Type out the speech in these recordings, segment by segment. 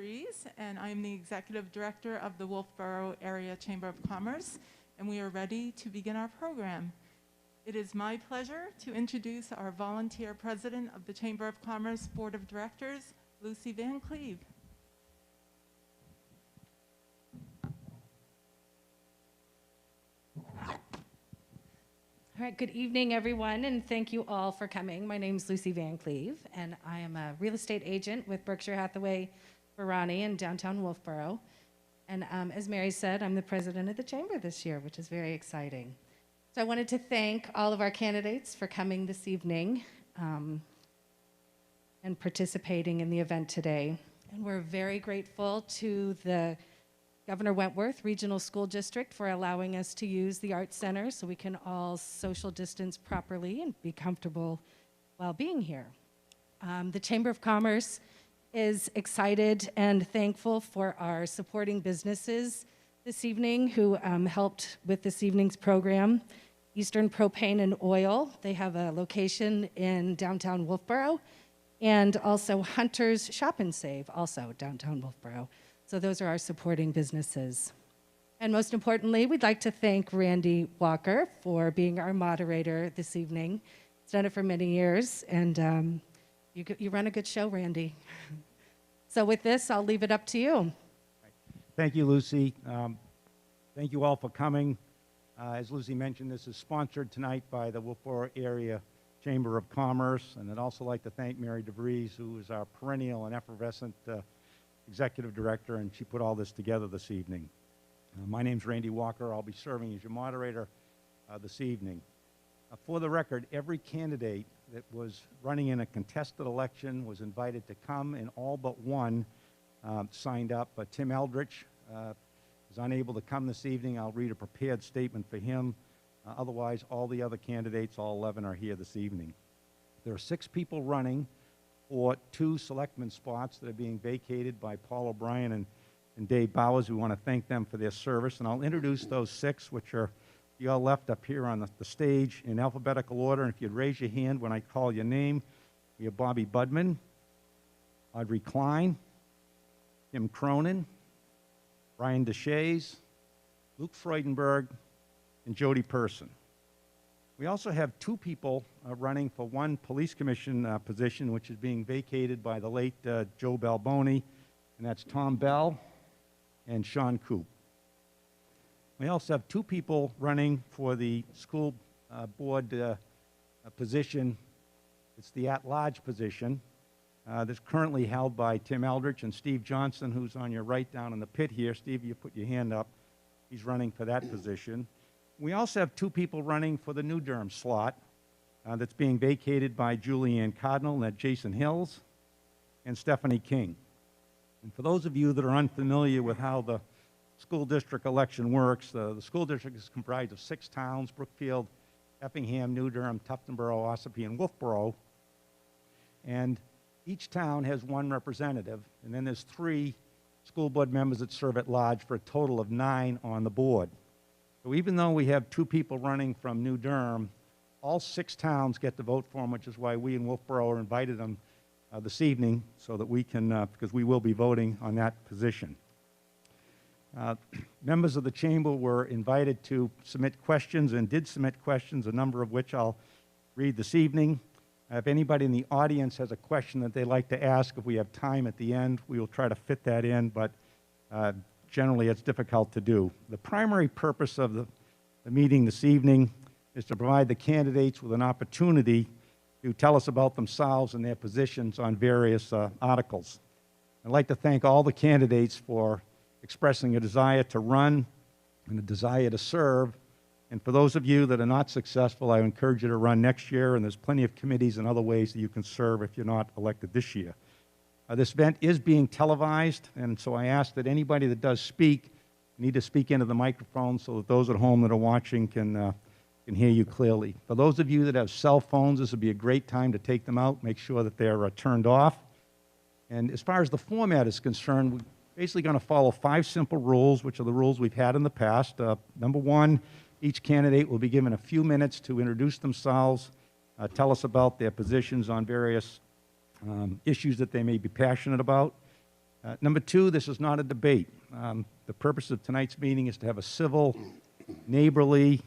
DeVries, and I'm the Executive Director of the Wolfeboro Area Chamber of Commerce, and we are ready to begin our program. It is my pleasure to introduce our volunteer president of the Chamber of Commerce Board of Directors, Lucy Van Cleve. All right, good evening, everyone, and thank you all for coming. My name is Lucy Van Cleve, and I am a real estate agent with Berkshire Hathaway Barani in downtown Wolfeboro. And as Mary said, I'm the president of the chamber this year, which is very exciting. So I wanted to thank all of our candidates for coming this evening and participating in the event today. And we're very grateful to the Governor Wentworth Regional School District for allowing us to use the Arts Center so we can all social distance properly and be comfortable while being here. The Chamber of Commerce is excited and thankful for our supporting businesses this evening who helped with this evening's program. Eastern Propane and Oil, they have a location in downtown Wolfeboro, and also Hunter's Shop and Save, also downtown Wolfeboro. So those are our supporting businesses. And most importantly, we'd like to thank Randy Walker for being our moderator this evening. He's done it for many years, and you run a good show, Randy. So with this, I'll leave it up to you. Thank you, Lucy. Thank you all for coming. As Lucy mentioned, this is sponsored tonight by the Wolfeboro Area Chamber of Commerce, and I'd also like to thank Mary DeVries, who is our perennial and effervescent Executive Director, and she put all this together this evening. My name's Randy Walker. I'll be serving as your moderator this evening. For the record, every candidate that was running in a contested election was invited to come, and all but one signed up. But Tim Eldridge is unable to come this evening. I'll read a prepared statement for him. Otherwise, all the other candidates, all 11, are here this evening. There are 6 people running for 2 selectmen spots that are being vacated by Paul O'Brien and Dave Bowers. We want to thank them for their service. And I'll introduce those 6, which are you all left up here on the stage in alphabetical order. And if you'd raise your hand when I call your name, we have Bobby Budman, Audrey Klein, Tim Cronin, Brian Deshays, Luke Freudenberg, and Jody Person. We also have 2 people running for 1 police commission position, which is being vacated by the late Joe Balboni, and that's Tom Bell and Sean Coop. We also have 2 people running for the school board position. It's the at-large position that's currently held by Tim Eldridge and Steve Johnson, who's on your right down in the pit here. Steve, you put your hand up. He's running for that position. We also have 2 people running for the New Durham slot that's being vacated by Julianne Cardinal, and that's Jason Hills and Stephanie King. And for those of you that are unfamiliar with how the school district election works, the school district is comprised of 6 towns: Brookfield, Effingham, New Durham, Tuftonboro, Ossipee, and Wolfeboro. And each town has 1 representative, and then there's 3 school board members that serve at large for a total of 9 on the board. So even though we have 2 people running from New Durham, all 6 towns get to vote for them, which is why we in Wolfeboro invited them this evening, so that we can, because we will be voting on that position. Members of the chamber were invited to submit questions and did submit questions, a number of which I'll read this evening. If anybody in the audience has a question that they'd like to ask, if we have time at the end, we will try to fit that in, but generally it's difficult to do. The primary purpose of the meeting this evening is to provide the candidates with an opportunity to tell us about themselves and their positions on various articles. I'd like to thank all the candidates for expressing a desire to run and a desire to serve. And for those of you that are not successful, I encourage you to run next year, and there's plenty of committees and other ways that you can serve if you're not elected this year. This event is being televised, and so I ask that anybody that does speak need to speak into the microphone so that those at home that are watching can hear you clearly. For those of you that have cell phones, this would be a great time to take them out, make sure that they're turned off. And as far as the format is concerned, we're basically going to follow 5 simple rules, which are the rules we've had in the past. Number 1, each candidate will be given a few minutes to introduce themselves, tell us about their positions on various issues that they may be passionate about. Number two, this is not a debate. The purpose of tonight's meeting is to have a civil, neighborly,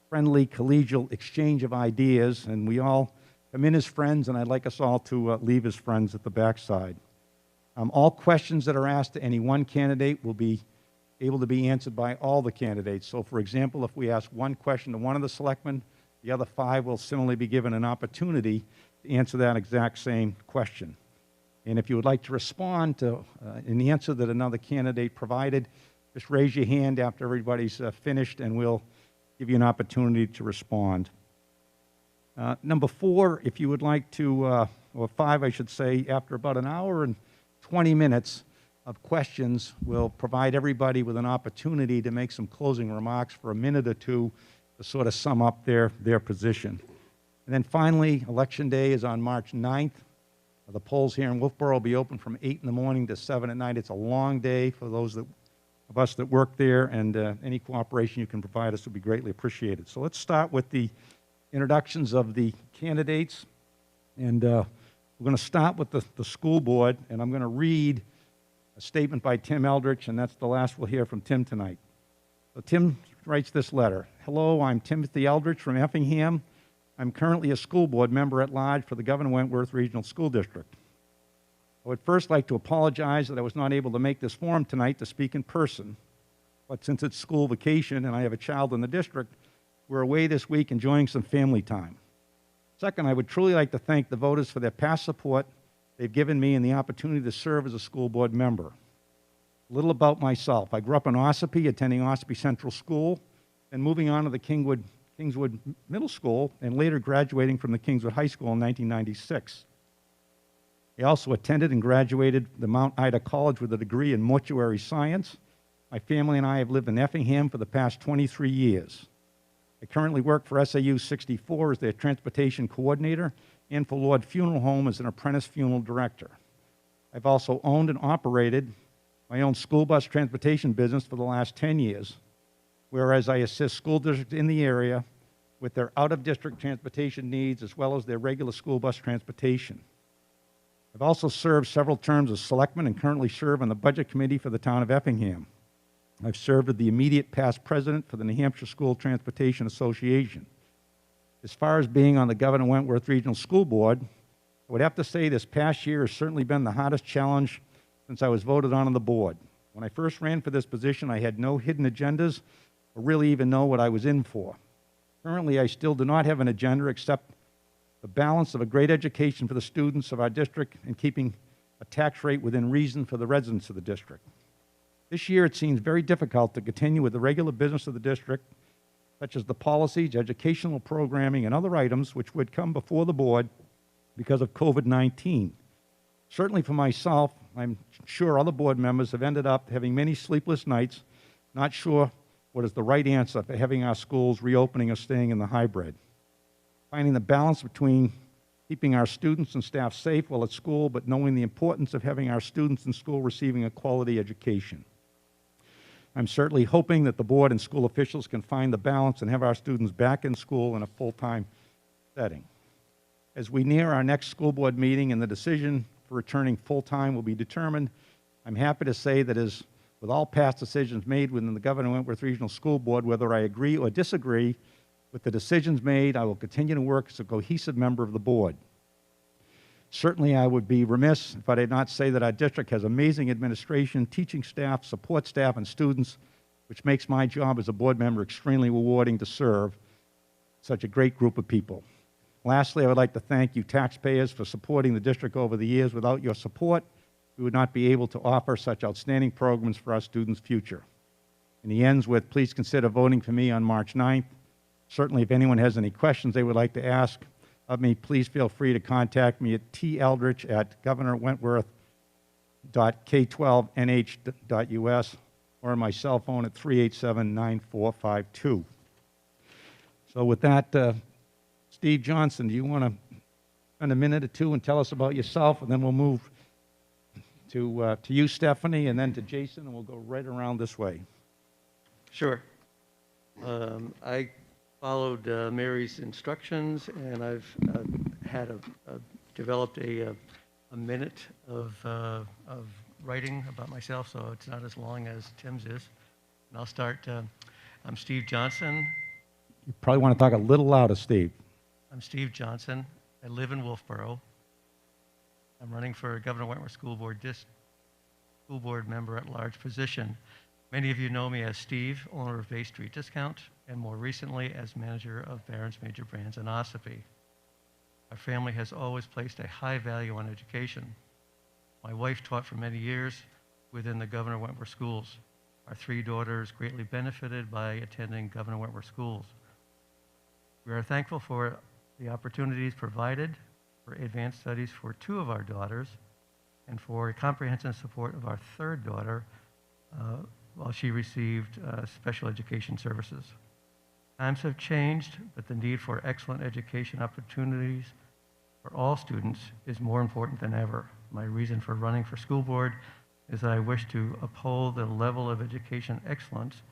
friendly, collegial exchange of ideas, and we all come in as friends, and I'd like us all to leave as friends at the backside. All questions that are asked to any one candidate will be able to be answered by all the candidates. So, for example, if we ask one question to one of the selectmen, the other 5 will similarly be given an opportunity to answer that exact same question. And if you would like to respond to an answer that another candidate provided, just raise your hand after everybody's finished, and we'll give you an opportunity to respond. Number 4, if you would like to, or 5, I should say, after about an hour and 20 minutes of questions, we'll provide everybody with an opportunity to make some closing remarks for a minute or two to sort of sum up their position. And then finally, Election Day is on March 9th. The polls here in Wolfeboro will be open from 8 in the morning to 7 at night. It's a long day for those of us that work there, and any cooperation you can provide us would be greatly appreciated. So let's start with the introductions of the candidates. And we're going to start with the school board, and I'm going to read a statement by Tim Eldridge, and that's the last we'll hear from Tim tonight. So Tim writes this letter. Hello, I'm Timothy Eldridge from Effingham. I'm currently a school board member at large for the Governor Wentworth Regional School District. I would first like to apologize that I was not able to make this forum tonight to speak in person, but since it's school vacation and I have a child in the district, we're away this week enjoying some family time. Second, I would truly like to thank the voters for their past support they've given me and the opportunity to serve as a school board member. A little about myself. I grew up in Ossipee, attending Ossipee Central School, and moving on to the Kingswood Middle School, and later graduating from the Kingswood High School in 1996. I also attended and graduated the Mount Ida College with a degree in mortuary science. My family and I have lived in Effingham for the past 23 years. I currently work for SAU 64 as their transportation coordinator and for Lord Funeral Home as an apprentice funeral director. I've also owned and operated my own school bus transportation business for the last 10 years, whereas I assist school districts in the area with their out-of-district transportation needs as well as their regular school bus transportation. I've also served several terms as selectman and currently serve on the budget committee for the town of Effingham. I've served as the immediate past president for the New Hampshire School Transportation Association. As far as being on the Governor Wentworth Regional School Board, I would have to say this past year has certainly been the hardest challenge since I was voted on the board. When I first ran for this position, I had no hidden agendas or really even know what I was in for. Currently, I still do not have an agenda except the balance of a great education for the students of our district and keeping a tax rate within reason for the residents of the district. This year, it seems very difficult to continue with the regular business of the district, such as the policies, educational programming, and other items which would come before the board because of COVID-19. Certainly for myself, I'm sure other board members have ended up having many sleepless nights, not sure what is the right answer for having our schools reopening or staying in the hybrid. Finding the balance between keeping our students and staff safe while at school, but knowing the importance of having our students in school receiving a quality education. I'm certainly hoping that the board and school officials can find the balance and have our students back in school in a full-time setting. As we near our next school board meeting and the decision for returning full-time will be determined, I'm happy to say that as with all past decisions made within the Governor Wentworth Regional School Board, whether I agree or disagree with the decisions made, I will continue to work as a cohesive member of the board. Certainly, I would be remiss if I did not say that our district has amazing administration, teaching staff, support staff, and students, which makes my job as a board member extremely rewarding to serve such a great group of people. Lastly, I would like to thank you taxpayers for supporting the district over the years. Without your support, we would not be able to offer such outstanding programs for our students' future. And he ends with, please consider voting for me on March 9th. Certainly, if anyone has any questions they would like to ask of me, please feel free to contact me at teldridge@governorwentworth.k12nh.us or on my cell phone at 387-9452. So with that, Steve Johnson, do you want to spend a minute or two and tell us about yourself, and then we'll move to you, Stephanie, and then to Jason, and we'll go right around this way. Sure. I followed Mary's instructions, and I've developed a minute of writing about myself, so it's not as long as Tim's is. And I'll start. I'm Steve Johnson. You probably want to talk a little louder, Steve. I'm Steve Johnson. I live in Wolfeboro. I'm running for Governor Wentworth School Board member at large position. Many of you know me as Steve, owner of Bay Street Discount, and more recently as manager of Barron's Major Brands and Ossipee. Our family has always placed a high value on education. My wife taught for many years within the Governor Wentworth schools. Our 3 daughters greatly benefited by attending Governor Wentworth schools. We are thankful for the opportunities provided for advanced studies for 2 of our daughters and for comprehensive support of our 3rd daughter while she received special education services. Times have changed, but the need for excellent education opportunities for all students is more important than ever. My reason for running for school board is that I wish to uphold the level of education excellence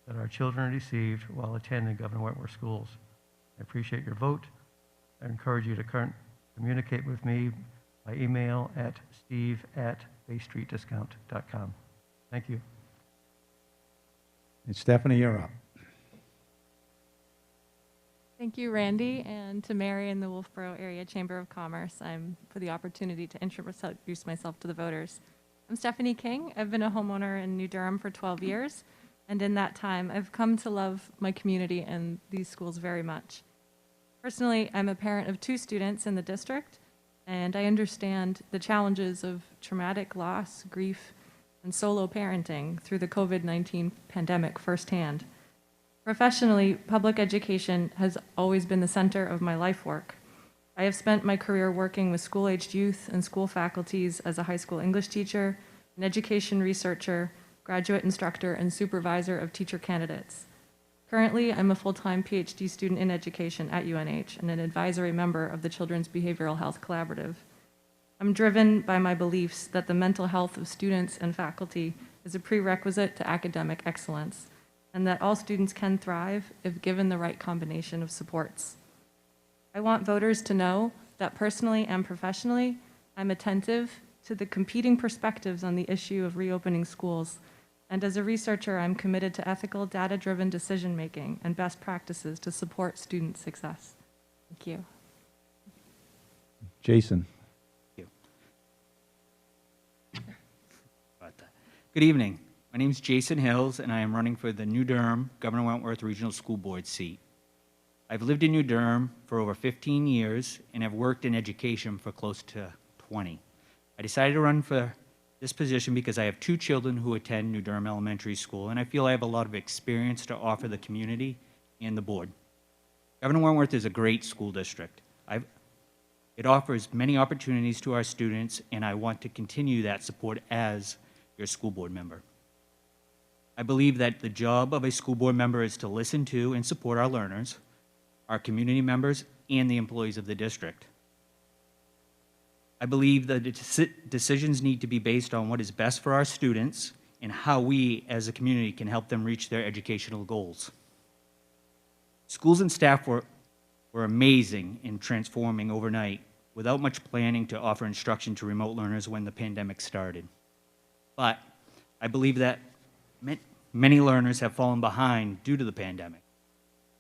that our children received while attending Governor Wentworth schools. I appreciate your vote. I encourage you to communicate with me by email at steve@baystreetdiscount.com. Thank you. And Stephanie, you're up. Thank you, Randy, and to Mary and the Wolfeboro Area Chamber of Commerce. I'm for the opportunity to introduce myself to the voters. I'm Stephanie King. I've been a homeowner in New Durham for 12 years, and in that time, I've come to love my community and these schools very much. Personally, I'm a parent of 2 students in the district, and I understand the challenges of traumatic loss, grief, and solo parenting through the COVID-19 pandemic firsthand. Professionally, public education has always been the center of my life work. I have spent my career working with school-aged youth and school faculties as a high school English teacher, an education researcher, graduate instructor, and supervisor of teacher candidates. Currently, I'm a full-time PhD student in education at UNH and an advisory member of the Children's Behavioral Health Collaborative. I'm driven by my beliefs that the mental health of students and faculty is a prerequisite to academic excellence, and that all students can thrive if given the right combination of supports. I want voters to know that personally and professionally, I'm attentive to the competing perspectives on the issue of reopening schools, and as a researcher, I'm committed to ethical, data-driven decision-making and best practices to support student success. Thank you. Jason. Good evening. My name is Jason Hills, and I am running for the New Durham Governor Wentworth Regional School Board seat. I've lived in New Durham for over 15 years and have worked in education for close to 20. I decided to run for this position because I have 2 children who attend New Durham Elementary School, and I feel I have a lot of experience to offer the community and the board. Governor Wentworth is a great school district. It offers many opportunities to our students, and I want to continue that support as your school board member. I believe that the job of a school board member is to listen to and support our learners, our community members, and the employees of the district. I believe that decisions need to be based on what is best for our students and how we as a community can help them reach their educational goals. Schools and staff were amazing in transforming overnight without much planning to offer instruction to remote learners when the pandemic started. But I believe that many learners have fallen behind due to the pandemic.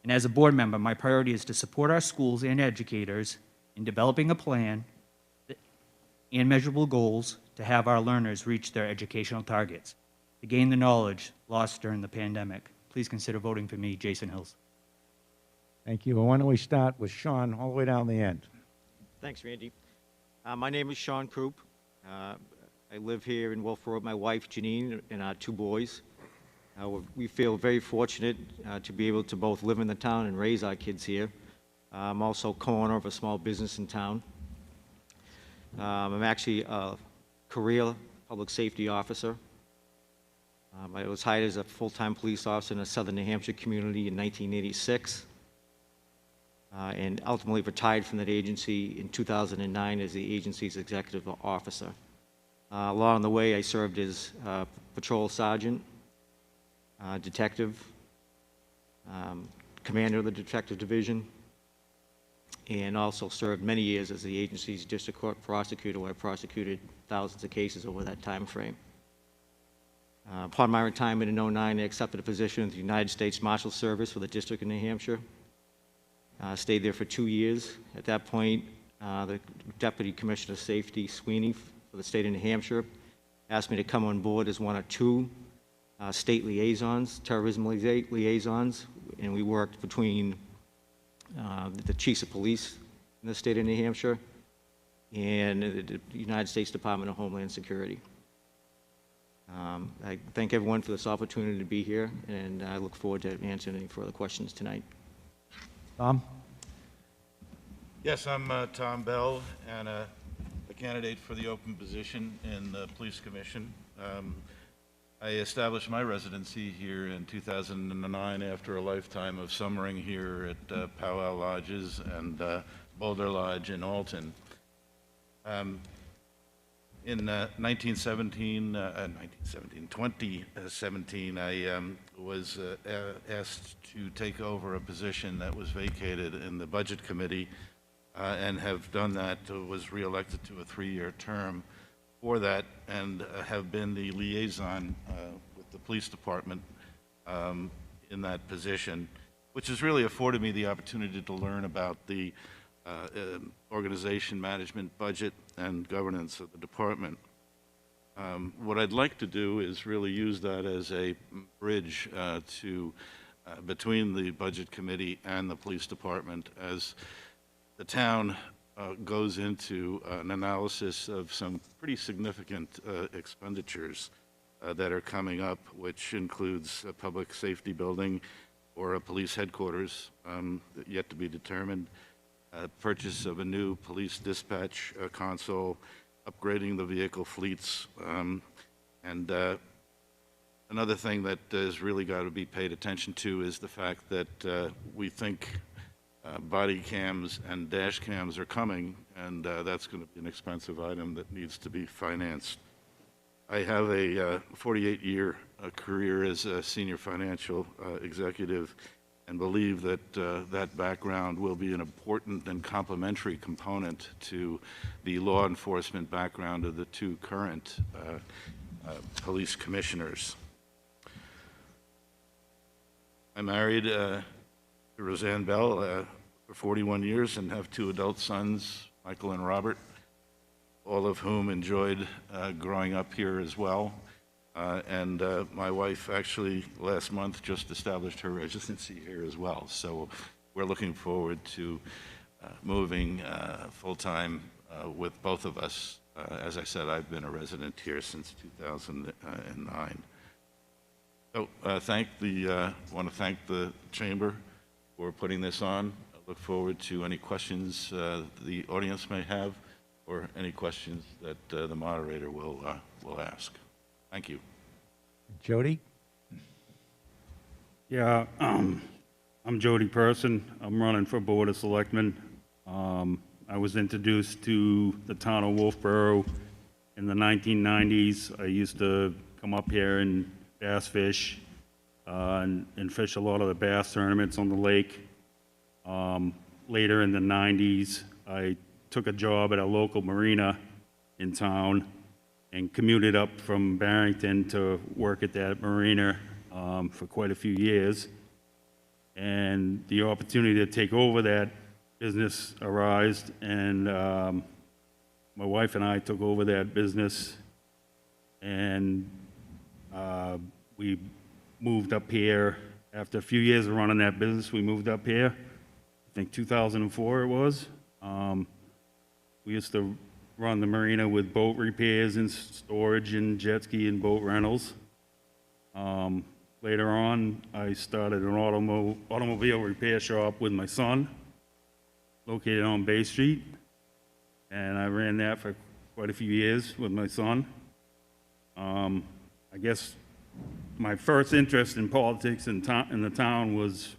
And as a board member, my priority is to support our schools and educators in developing a plan and measurable goals to have our learners reach their educational targets, to gain the knowledge lost during the pandemic. Please consider voting for me, Jason Hills. Thank you. And why don't we start with Sean all the way down the end? Thanks, Randy. My name is Sean Croup. I live here in Wolfeboro with my wife, Janine, and our 2 boys. We feel very fortunate to be able to both live in the town and raise our kids here. I'm also co-owner of a small business in town. I'm actually a career public safety officer. I was hired as a full-time police officer in a southern New Hampshire community in 1986, and ultimately retired from that agency in 2009 as the agency's executive officer. Along the way, I served as patrol sergeant, detective, commander of the detective division, and also served many years as the agency's district court prosecutor, where I prosecuted thousands of cases over that time frame. Upon my retirement in '09, I accepted a position with the United States Marshal Service for the District of New Hampshire. Stayed there for 2 years. At that point, the Deputy Commissioner of Safety, Sweeney, for the state of New Hampshire, asked me to come on board as one of two state liaisons, terrorism liaisons, and we worked between the chiefs of police in the state of New Hampshire and the United States Department of Homeland Security. I thank everyone for this opportunity to be here, and I look forward to answering any further questions tonight. Tom? Yes, I'm Tom Bell, and a candidate for the open position in the Police Commission. I established my residency here in 2009 after a lifetime of summering here at Powwow Lodges and Boulder Lodge in Alton. In 2017, I was asked to take over a position that was vacated in the Budget Committee and have done that, was reelected to a 3-year term for that, and have been the liaison with the police department in that position, which has really afforded me the opportunity to learn about the organization, management, budget, and governance of the department. What I'd like to do is really use that as a bridge between the Budget Committee and the Police Department as the town goes into an analysis of some pretty significant expenditures that are coming up, which includes a public safety building or a police headquarters yet to be determined, purchase of a new police dispatch console, upgrading the vehicle fleets, and another thing that has really got to be paid attention to is the fact that we think body cams and dash cams are coming, and that's going to be an expensive item that needs to be financed. I have a 48-year career as a senior financial executive, and believe that that background will be an important and complementary component to the law enforcement background of the two current police commissioners. I'm married to Roseanne Bell for 41 years and have 2 adult sons, Michael and Robert, all of whom enjoyed growing up here as well. And my wife actually last month just established her residency here as well. So we're looking forward to moving full-time with both of us. As I said, I've been a resident here since 2009. So want to thank the Chamber for putting this on. I look forward to any questions the audience may have, or any questions that the moderator will ask. Thank you. Jody? Yeah, I'm Jody Person. I'm running for Board of Selectmen. I was introduced to the town of Wolfeboro in the 1990s. I used to come up here and bass fish and fish a lot of the bass tournaments on the lake. Later in the 90s, I took a job at a local marina in town and commuted up from Barrington to work at that marina for quite a few years. And the opportunity to take over that business arose, and my wife and I took over that business, and we moved up here. After a few years of running that business, we moved up here. I think 2004 it was. We used to run the marina with boat repairs and storage and jet ski and boat rentals. Later on, I started an automobile repair shop with my son, located on Bay Street, and I ran that for quite a few years with my son. I guess my first interest in politics in the town was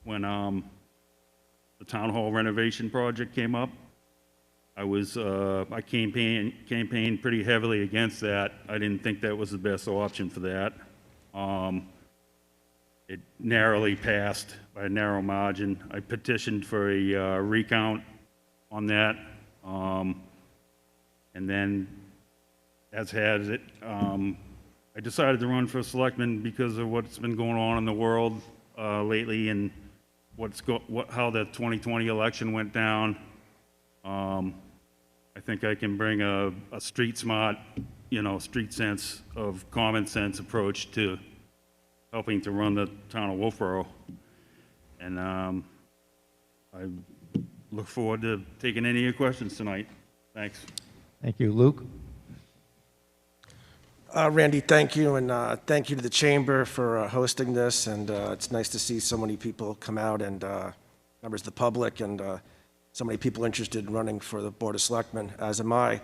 when the town hall renovation project came up. I campaigned pretty heavily against that. I didn't think that was the best option for that. It narrowly passed by a narrow margin. I petitioned for a recount on that. And then, as has it, I decided to run for selectman because of what's been going on in the world lately and how the 2020 election went down. I think I can bring a street smart, street sense of common sense approach to helping to run the town of Wolfeboro. And I look forward to taking any of your questions tonight. Thanks. Thank you. Luke? Randy, thank you, and thank you to the Chamber for hosting this, and it's nice to see so many people come out, and members of the public, and so many people interested in running for the Board of Selectmen, as am I.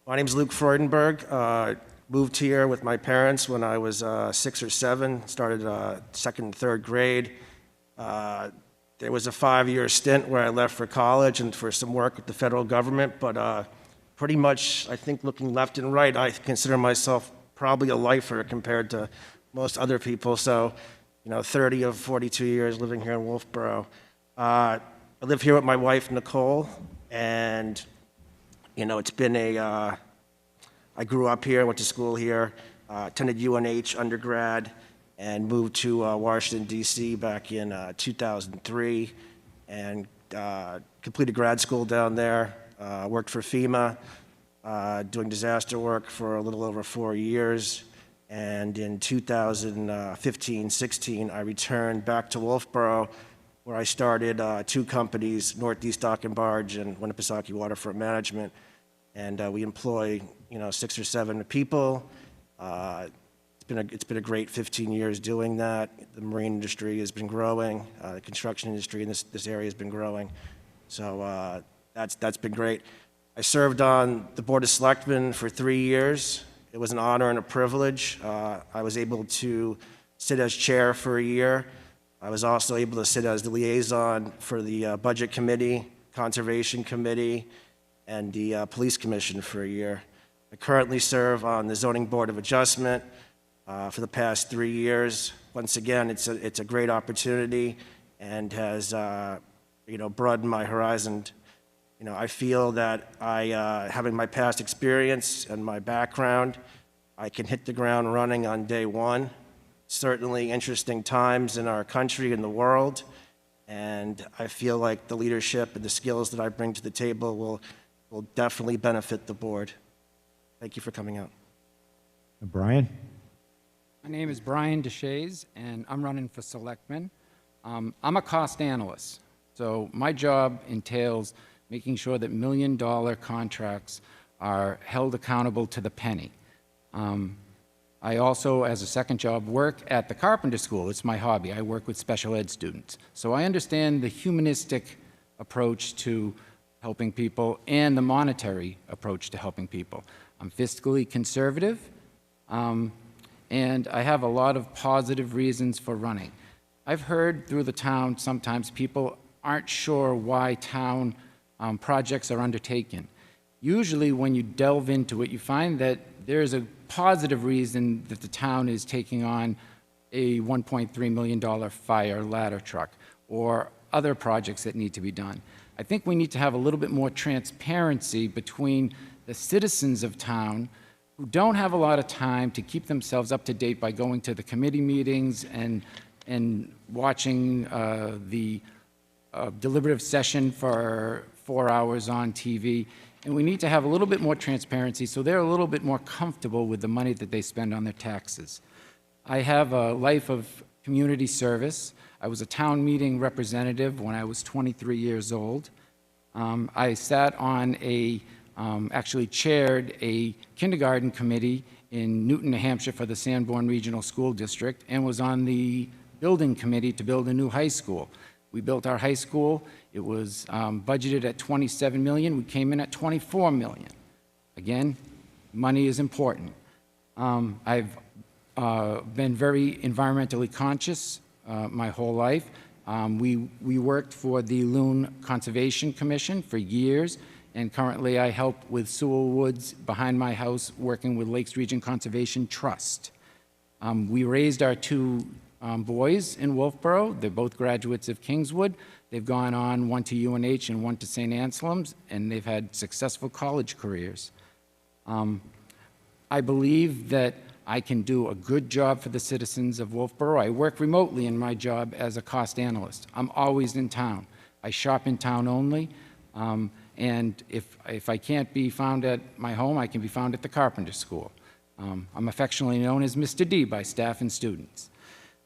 My name is Luke Freudenberg. Moved here with my parents when I was 6 or 7, started second and third grade. There was a 5-year stint where I left for college and for some work with the federal government, but pretty much, I think looking left and right, I consider myself probably a lifer compared to most other people. So, 30 of 42 years living here in Wolfeboro. I live here with my wife, Nicole, and, it's been I grew up here, went to school here, attended UNH undergrad, and moved to Washington, D.C. back in 2003, and completed grad school down there. Worked for FEMA, doing disaster work for a little over 4 years. And in 2015-16, I returned back to Wolfeboro, where I started 2 companies, Northeast Dock and Barge and Winnipesaukee Waterfront Management. And we employ, 6 or 7 people. It's been a great 15 years doing that. The marine industry has been growing. The construction industry in this area has been growing. So that's been great. I served on the Board of Selectmen for 3 years. It was an honor and a privilege. I was able to sit as chair for a year. I was also able to sit as the liaison for the Budget Committee, Conservation Committee, and the Police Commission for a year. I currently serve on the Zoning Board of Adjustment for the past 3 years. Once again, it's a great opportunity and has broadened my horizon. I feel that having my past experience and my background, I can hit the ground running on day one. Certainly interesting times in our country and the world, and I feel like the leadership and the skills that I bring to the table will definitely benefit the board. Thank you for coming out. Brian? My name is Brian DeShays, and I'm running for Selectman. I'm a cost analyst, so my job entails making sure that million-dollar contracts are held accountable to the penny. I also, as a second job, work at the Carpenter School. It's my hobby. I work with special ed students. So I understand the humanistic approach to helping people and the monetary approach to helping people. I'm fiscally conservative, and I have a lot of positive reasons for running. I've heard through the town sometimes people aren't sure why town projects are undertaken. Usually when you delve into it, you find that there's a positive reason that the town is taking on a $1.3 million fire ladder truck or other projects that need to be done. I think we need to have a little bit more transparency between the citizens of town who don't have a lot of time to keep themselves up to date by going to the committee meetings and watching the deliberative session for 4 hours on TV. And we need to have a little bit more transparency so they're a little bit more comfortable with the money that they spend on their taxes. I have a life of community service. I was a town meeting representative when I was 23 years old. I sat on actually chaired a kindergarten committee in Newton, New Hampshire for the Sanborn Regional School District and was on the building committee to build a new high school. We built our high school. It was budgeted at $27 million. We came in at $24 million. Again, money is important. I've been very environmentally conscious my whole life. We worked for the Loon Conservation Commission for years, and currently I help with Sewell Woods behind my house, working with Lakes Region Conservation Trust. We raised our 2 boys in Wolfeboro. They're both graduates of Kingswood. They've gone on, one to UNH and one to St. Anselm's, and they've had successful college careers. I believe that I can do a good job for the citizens of Wolfeboro. I work remotely in my job as a cost analyst. I'm always in town. I shop in town only, and if I can't be found at my home, I can be found at the Carpenter School. I'm affectionately known as Mr. D by staff and students.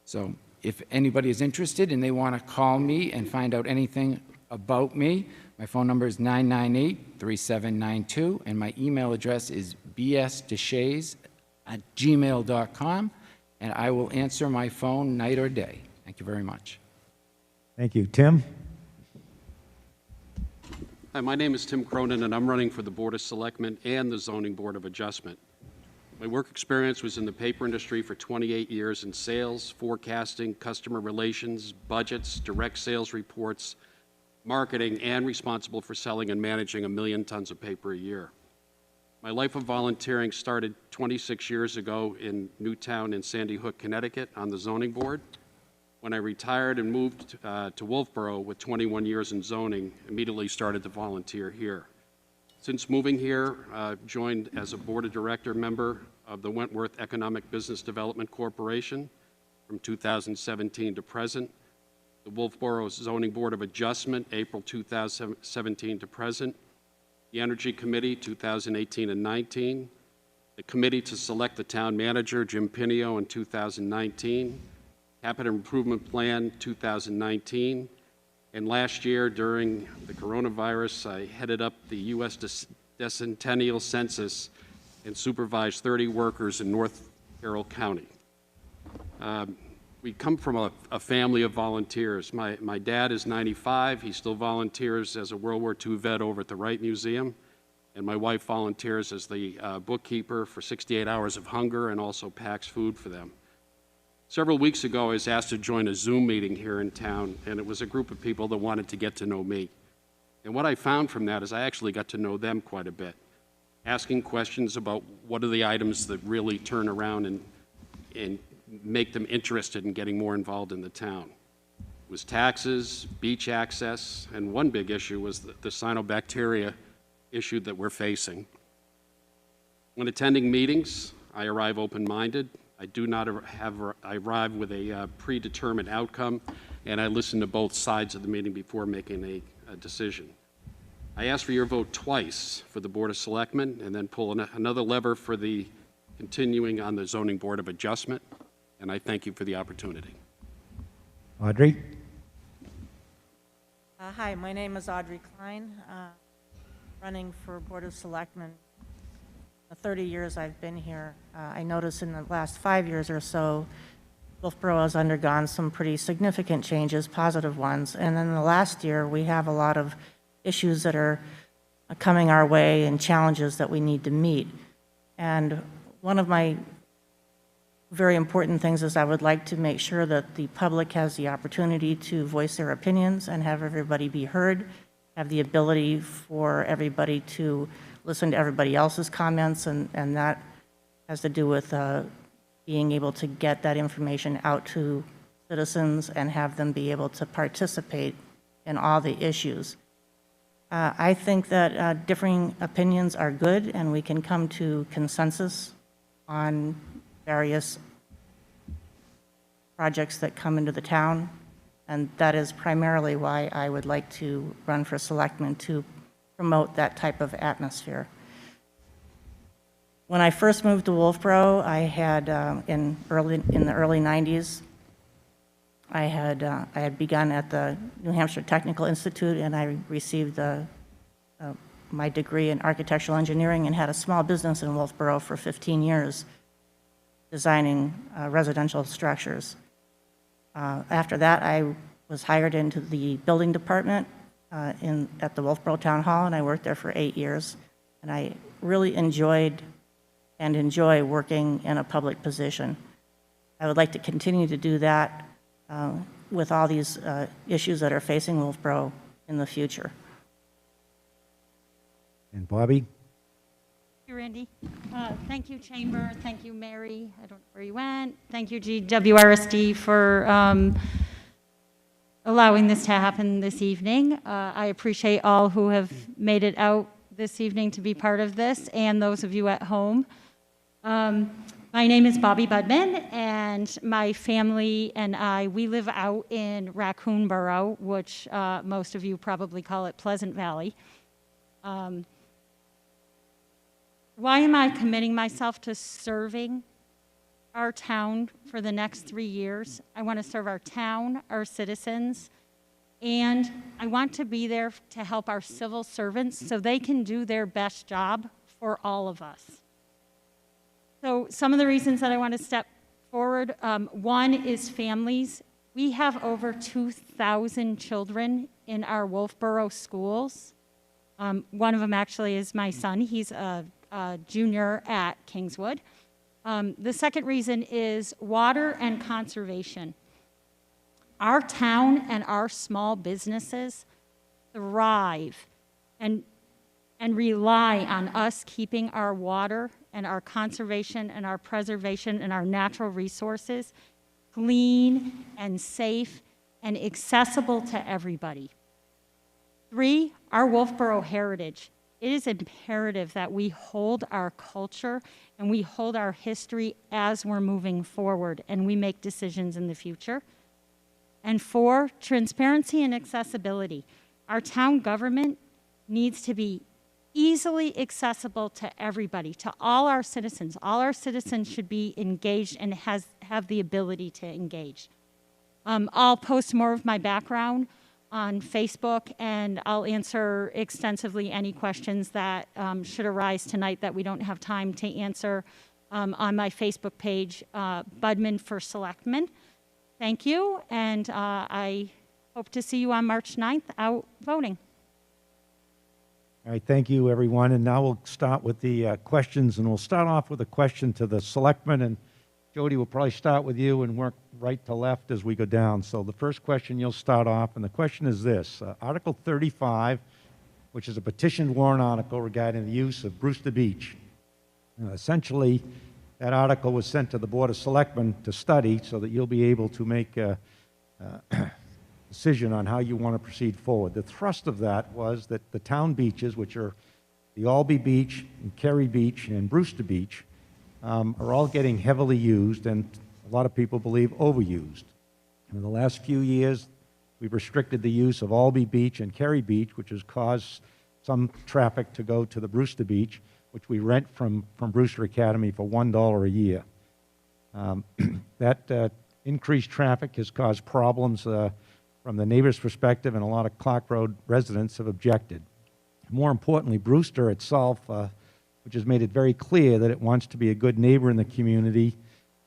So if anybody is interested and they want to call me and find out anything about me, my phone number is 998-3792, and my email address is bsdeshays@gmail.com, and I will answer my phone night or day. Thank you very much. Thank you. Tim? Hi, my name is Tim Cronin, and I'm running for the Board of Selectmen and the Zoning Board of Adjustment. My work experience was in the paper industry for 28 years in sales, forecasting, customer relations, budgets, direct sales reports, marketing, and responsible for selling and managing 1 million tons of paper a year. My life of volunteering started 26 years ago in Newtown and Sandy Hook, Connecticut, on the zoning board. When I retired and moved to Wolfeboro with 21 years in zoning, immediately started to volunteer here. Since moving here, I've joined as a board of director member of the Wentworth Economic Business Development Corporation from 2017 to present, the Wolfeboro Zoning Board of Adjustment, April 2017 to present, the Energy Committee, 2018 and 19, the Committee to select the town manager, Jim Pinio, in 2019, Capital Improvement Plan, 2019, and last year, during the coronavirus, I headed up the U.S. Decennial Census and supervised 30 workers in North Carroll County. We come from a family of volunteers. My dad is 95. He still volunteers as a World War II vet over at the Wright Museum. And my wife volunteers as the bookkeeper for 68 Hours of Hunger and also packs food for them. Several weeks ago, I was asked to join a Zoom meeting here in town, and it was a group of people that wanted to get to know me. And what I found from that is I actually got to know them quite a bit, asking questions about what are the items that really turn around and make them interested in getting more involved in the town. It was taxes, beach access, and one big issue was the cyanobacteria issue that we're facing. When attending meetings, I arrive open-minded. I do not I arrive with a predetermined outcome, and I listen to both sides of the meeting before making a decision. I ask for your vote twice for the Board of Selectmen, and then pull another lever for the continuing on the Zoning Board of Adjustment, and I thank you for the opportunity. Audrey? Hi, my name is Audrey Klein, running for Board of Selectmen. The 30 years I've been here, I noticed in the last 5 years or so, Wolfeboro has undergone some pretty significant changes, positive ones, and then the last year we have a lot of issues that are coming our way and challenges that we need to meet. And one of my very important things is I would like to make sure that the public has the opportunity to voice their opinions and have everybody be heard, have the ability for everybody to listen to everybody else's comments, and that has to do with being able to get that information out to citizens and have them be able to participate in all the issues. I think that differing opinions are good, and we can come to consensus on various projects that come into the town, and that is primarily why I would like to run for selectman, to promote that type of atmosphere. When I first moved to Wolfeboro, I had in the early 90s, I had begun at the New Hampshire Technical Institute, and I received my degree in architectural engineering and had a small business in Wolfeboro for 15 years, designing residential structures. After that, I was hired into the building department at the Wolfeboro Town Hall, and I worked there for 8 years. And I really enjoyed and enjoy working in a public position. I would like to continue to do that with all these issues that are facing Wolfeboro in the future. And Bobby? you, Randy. Thank you, Chamber. Thank you, Mary. I don't know where you went. Thank you, GWRSD, for allowing this to happen this evening. I appreciate all who have made it out this evening to be part of this, and those of you at home. My name is Bobby Budman, and my family and I, we live out in Raccoon Borough, which most of you probably call it Pleasant Valley. Why am I committing myself to serving our town for the next 3 years? I want to serve our town, our citizens, and I want to be there to help our civil servants so they can do their best job for all of us. So some of the reasons that I want to step forward, one is families. We have over 2,000 children in our Wolfeboro schools. One of them actually is my son. He's a junior at Kingswood. The second reason is water and conservation. Our town and our small businesses thrive and rely on us keeping our water and our conservation and our preservation and our natural resources clean and safe and accessible to everybody. 3, our Wolfeboro heritage. It is imperative that we hold our culture and we hold our history as we're moving forward and we make decisions in the future. And 4, transparency and accessibility. Our town government needs to be easily accessible to everybody, to all our citizens. All our citizens should be engaged and have the ability to engage. I'll post more of my background on Facebook, and I'll answer extensively any questions that should arise tonight that we don't have time to answer on my Facebook page, Budman for Selectmen. Thank you, and I hope to see you on March 9th out voting. All right, thank you, everyone. And now we'll start with the questions, and we'll start off with a question to the selectmen. And Jody, we'll probably start with you and work right to left as we go down. So the first question, you'll start off, and the question is this. Article 35, which is a petitioned warrant article regarding the use of Brewster Beach. Essentially, that article was sent to the Board of Selectmen to study so that you'll be able to make a decision on how you want to proceed forward. The thrust of that was that the town beaches, which are the Albee Beach, and Kerry Beach, and Brewster Beach, are all getting heavily used, and a lot of people believe overused. In the last few years, we've restricted the use of Albee Beach and Kerry Beach, which has caused some traffic to go to the Brewster Beach, which we rent from Brewster Academy for $1 a year. That increased traffic has caused problems from the neighbor's perspective, and a lot of Clark Road residents have objected. More importantly, Brewster itself, which has made it very clear that it wants to be a good neighbor in the community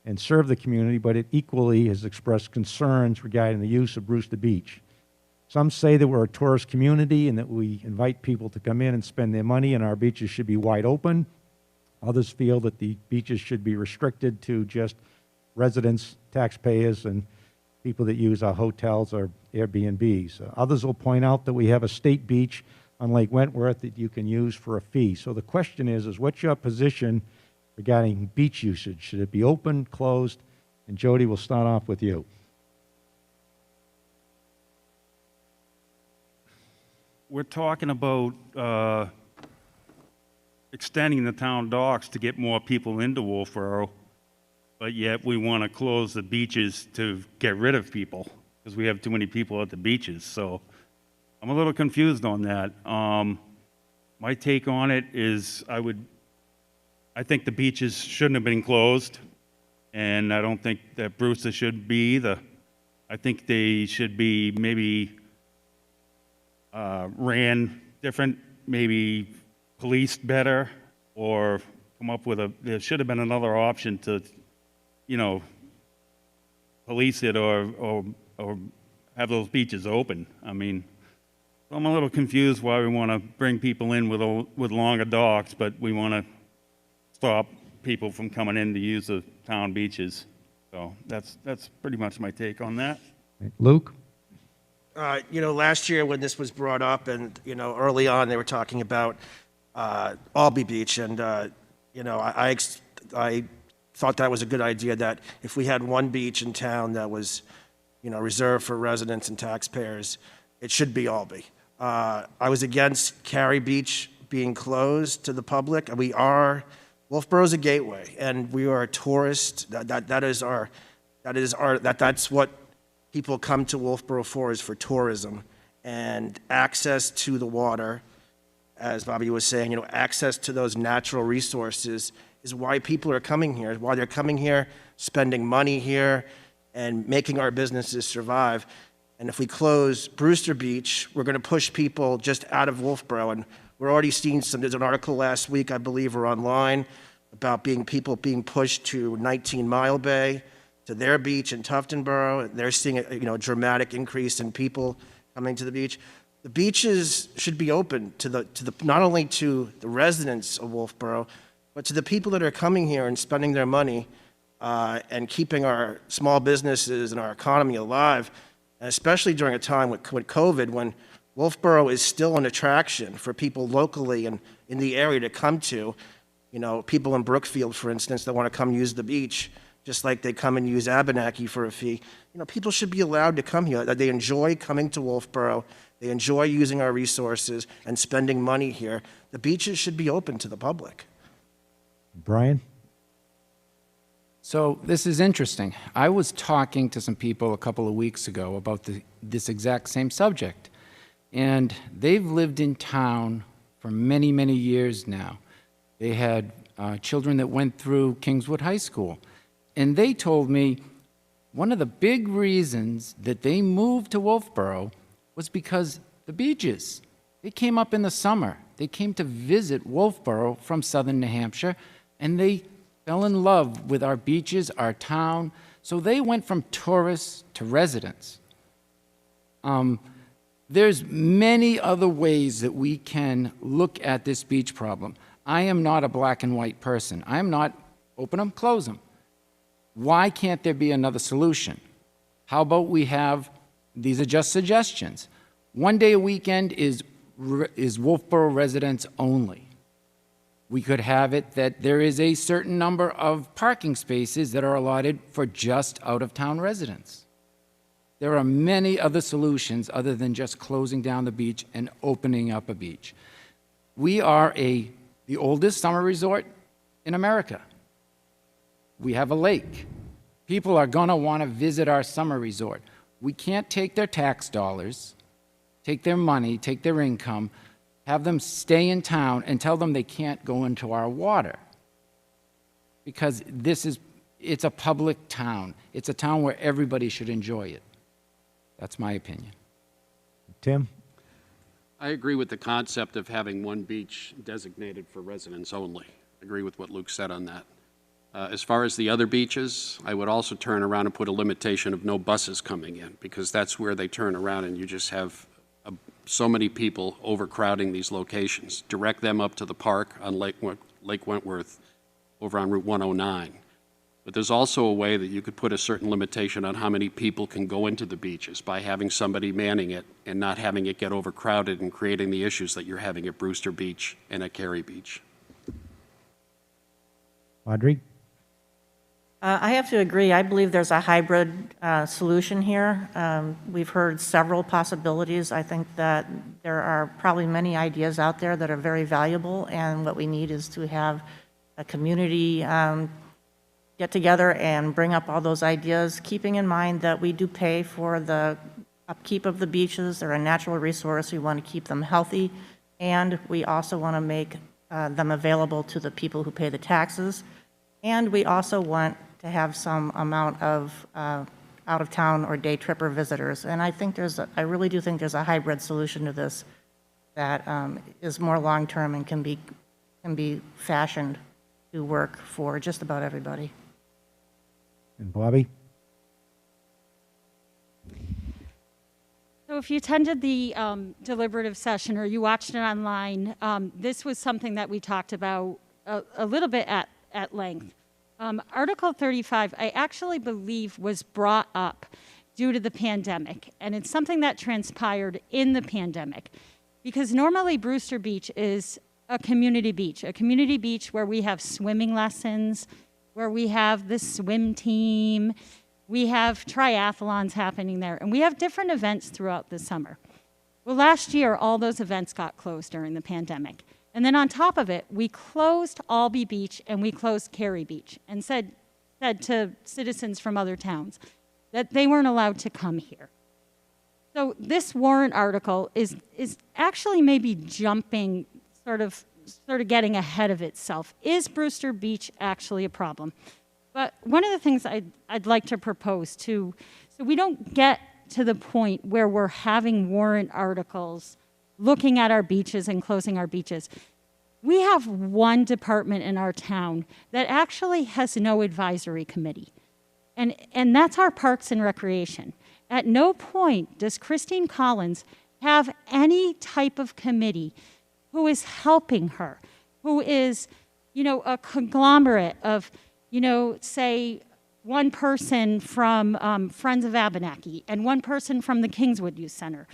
and serve the community, but it equally has expressed concerns regarding the use of Brewster Beach. Some say that we're a tourist community and that we invite people to come in and spend their money and our beaches should be wide open. Others feel that the beaches should be restricted to just residents, taxpayers, and people that use our hotels or Airbnbs. Others will point out that we have a state beach on Lake Wentworth that you can use for a fee. So the question is what's your position regarding beach usage? Should it be open, closed? And Jody, we'll start off with you. We're talking about extending the town docks to get more people into Wolfeboro, but yet we want to close the beaches to get rid of people because we have too many people at the beaches. So I'm a little confused on that. My take on it is I think the beaches shouldn't have been closed, and I don't think that Brewster should be either. I think they should be maybe ran different, maybe policed better, or come up with there should have been another option to, police it or have those beaches open. I mean, I'm a little confused why we want to bring people in with longer docks, but we want to stop people from coming in to use the town beaches. So that's pretty much my take on that. Luke? Last year when this was brought up and, early on they were talking about Albee Beach and you know, I thought that was a good idea, that if we had one beach in town that was, you know, reserved for residents and taxpayers, it should be Albee. I was against Cary Beach being closed to the public. Wolfeboro's a gateway, and we are a tourist. That's what people come to Wolfeboro for, is for tourism and access to the water. As Bobby was saying, you know, access to those natural resources is why people are coming here, why they're coming here, spending money here, and making our businesses survive. And if we close Brewster Beach, we're going to push people just out of Wolfeboro. And we're already seeing there's an article last week, I believe, or online, about people being pushed to 19 Mile Bay, to their beach in Tuftonboro. They're seeing a dramatic increase in people coming to the beach. The beaches should be open to not only to the residents of Wolfeboro, but to the people that are coming here and spending their money and keeping our small businesses and our economy alive, especially during a time with COVID, when Wolfeboro is still an attraction for people locally and in the area to come to. You know, people in Brookfield, for instance, that want to come use the beach, just like they come and use Abenaki for a fee. You know, people should be allowed to come here. They enjoy coming to Wolfeboro. They enjoy using our resources and spending money here. The beaches should be open to the public. Brian? So this is interesting. I was talking to some people a couple of weeks ago about this exact same subject. And they've lived in town for many, many years now. They had children that went through Kingswood High School. And they told me one of the big reasons that they moved to Wolfeboro was because the beaches. They came up in the summer. They came to visit Wolfeboro from southern New Hampshire, and they fell in love with our beaches, our town. So they went from tourists to residents. There's many other ways that we can look at this beach problem. I am not a black and white person. I am not open them, close them. Why can't there be another solution? How about we have, these are just suggestions. One day a weekend is Wolfeboro residents only. We could have it that there is a certain number of parking spaces that are allotted for just out-of-town residents. There are many other solutions other than just closing down the beach and opening up a beach. We are the oldest summer resort in America. We have a lake. People are going to want to visit our summer resort. We can't take their tax dollars, take their money, take their income, have them stay in town and tell them they can't go into our water. Because it's a public town. It's a town where everybody should enjoy it. That's my opinion. Tim? I agree with the concept of having one beach designated for residents only. I agree with what Luke said on that. As far as the other beaches, I would also turn around and put a limitation of no buses coming in, because that's where they turn around and you just have so many people overcrowding these locations. Direct them up to the park on Lake Wentworth over on Route 109. But there's also a way that you could put a certain limitation on how many people can go into the beaches by having somebody manning it and not having it get overcrowded and creating the issues that you're having at Brewster Beach and at Cary Beach. Audrey? I have to agree. I believe there's a hybrid solution here. We've heard several possibilities. I think that there are probably many ideas out there that are very valuable, and what we need is to have a community get together and bring up all those ideas, keeping in mind that we do pay for the upkeep of the beaches. They're a natural resource. We want to keep them healthy, and we also want to make them available to the people who pay the taxes. And we also want to have some amount of out-of-town or day tripper visitors. And I think I really do think there's a hybrid solution to this that is more long-term and can be fashioned to work for just about everybody. And Bobby? So if you attended the deliberative session or you watched it online, this was something that we talked about a little bit at length. Article 35, I actually believe, was brought up due to the pandemic, and it's something that transpired in the pandemic, because normally Brewster Beach is a community beach where we have swimming lessons, where we have the swim team, we have triathlons happening there, and we have different events throughout the summer. Well, last year, all those events got closed during the pandemic. And then on top of it, we closed Albee Beach and we closed Cary Beach and said to citizens from other towns that they weren't allowed to come here. So this warrant article is actually maybe jumping, sort of getting ahead of itself. Is Brewster Beach actually a problem? But one of the things I'd like to propose too, so we don't get to the point where we're having warrant articles looking at our beaches and closing our beaches. We have one department in our town that actually has no advisory committee, and that's our Parks and Recreation. At no point does Christine Collins have any type of committee who is helping her, who is, a conglomerate of, say, one person from Friends of Abenaki and one person from the Kingswood Youth Center,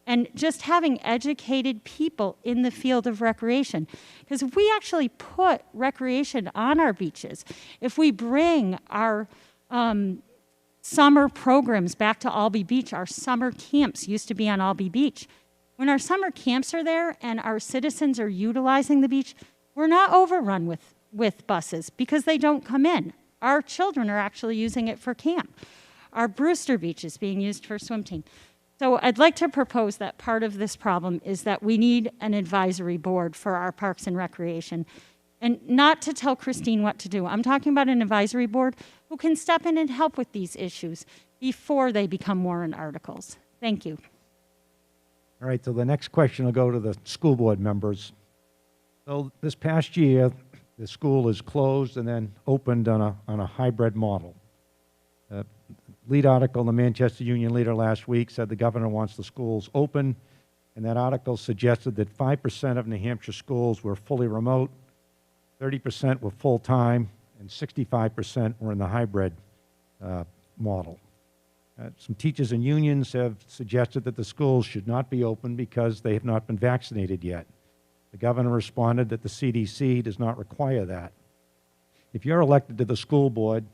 and just having educated people in the field of recreation. Because if we actually put recreation on our beaches, if we bring our summer programs back to Albee Beach, our summer camps used to be on Albee Beach. When our summer camps are there and our citizens are utilizing the beach, we're not overrun with buses because they don't come in. Our children are actually using it for camp. Our Brewster Beach is being used for swim team. So I'd like to propose that part of this problem is that we need an advisory board for our Parks and Recreation. And not to tell Christine what to do. I'm talking about an advisory board who can step in and help with these issues before they become warrant articles. Thank you. All right, so the next question will go to the school board members. So this past year, the school is closed and then opened on a hybrid model. Lead article in the Manchester Union Leader last week said the governor wants the schools open, and that article suggested that 5% of New Hampshire schools were fully remote, 30% were full-time, and 65% were in the hybrid model. Some teachers and unions have suggested that the schools should not be open because they have not been vaccinated yet. The governor responded that the CDC does not require that. If you're elected to the school board,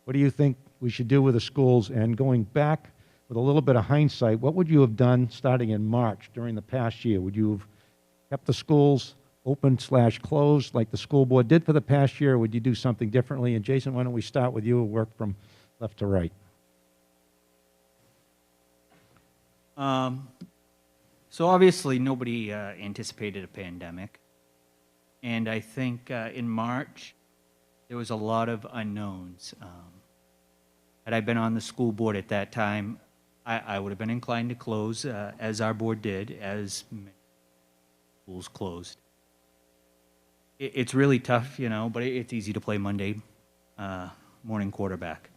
what do you think we should do with the schools? And going back with a little bit of hindsight, what would you have done starting in March during the past year? Would you have kept the schools open/closed like the school board did for the past year, or would you do something differently? And Jason, why don't we start with you and work from left to right? So obviously nobody anticipated a pandemic. And I think in March, there was a lot of unknowns. Had I been on the school board at that time, I would have been inclined to close, as our board did, as many schools closed. It's really tough, but it's easy to play Monday morning quarterback.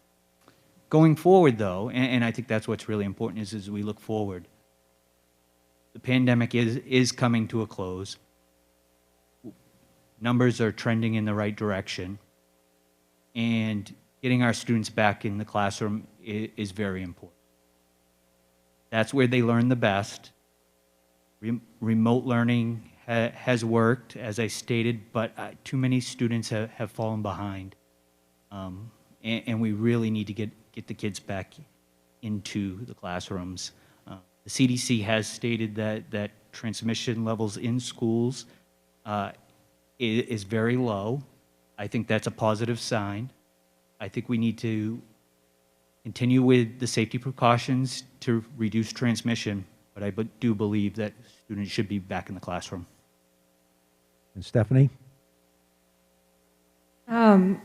Going forward, though, and I think that's what's really important, is as we look forward, the pandemic is coming to a close. Numbers are trending in the right direction, and getting our students back in the classroom is very important. That's where they learn the best. Remote learning has worked, as I stated, but too many students have fallen behind. And we really need to get the kids back into the classrooms. The CDC has stated that transmission levels in schools is very low. I think that's a positive sign. I think we need to continue with the safety precautions to reduce transmission, but I do believe that students should be back in the classroom. And Stephanie? I'm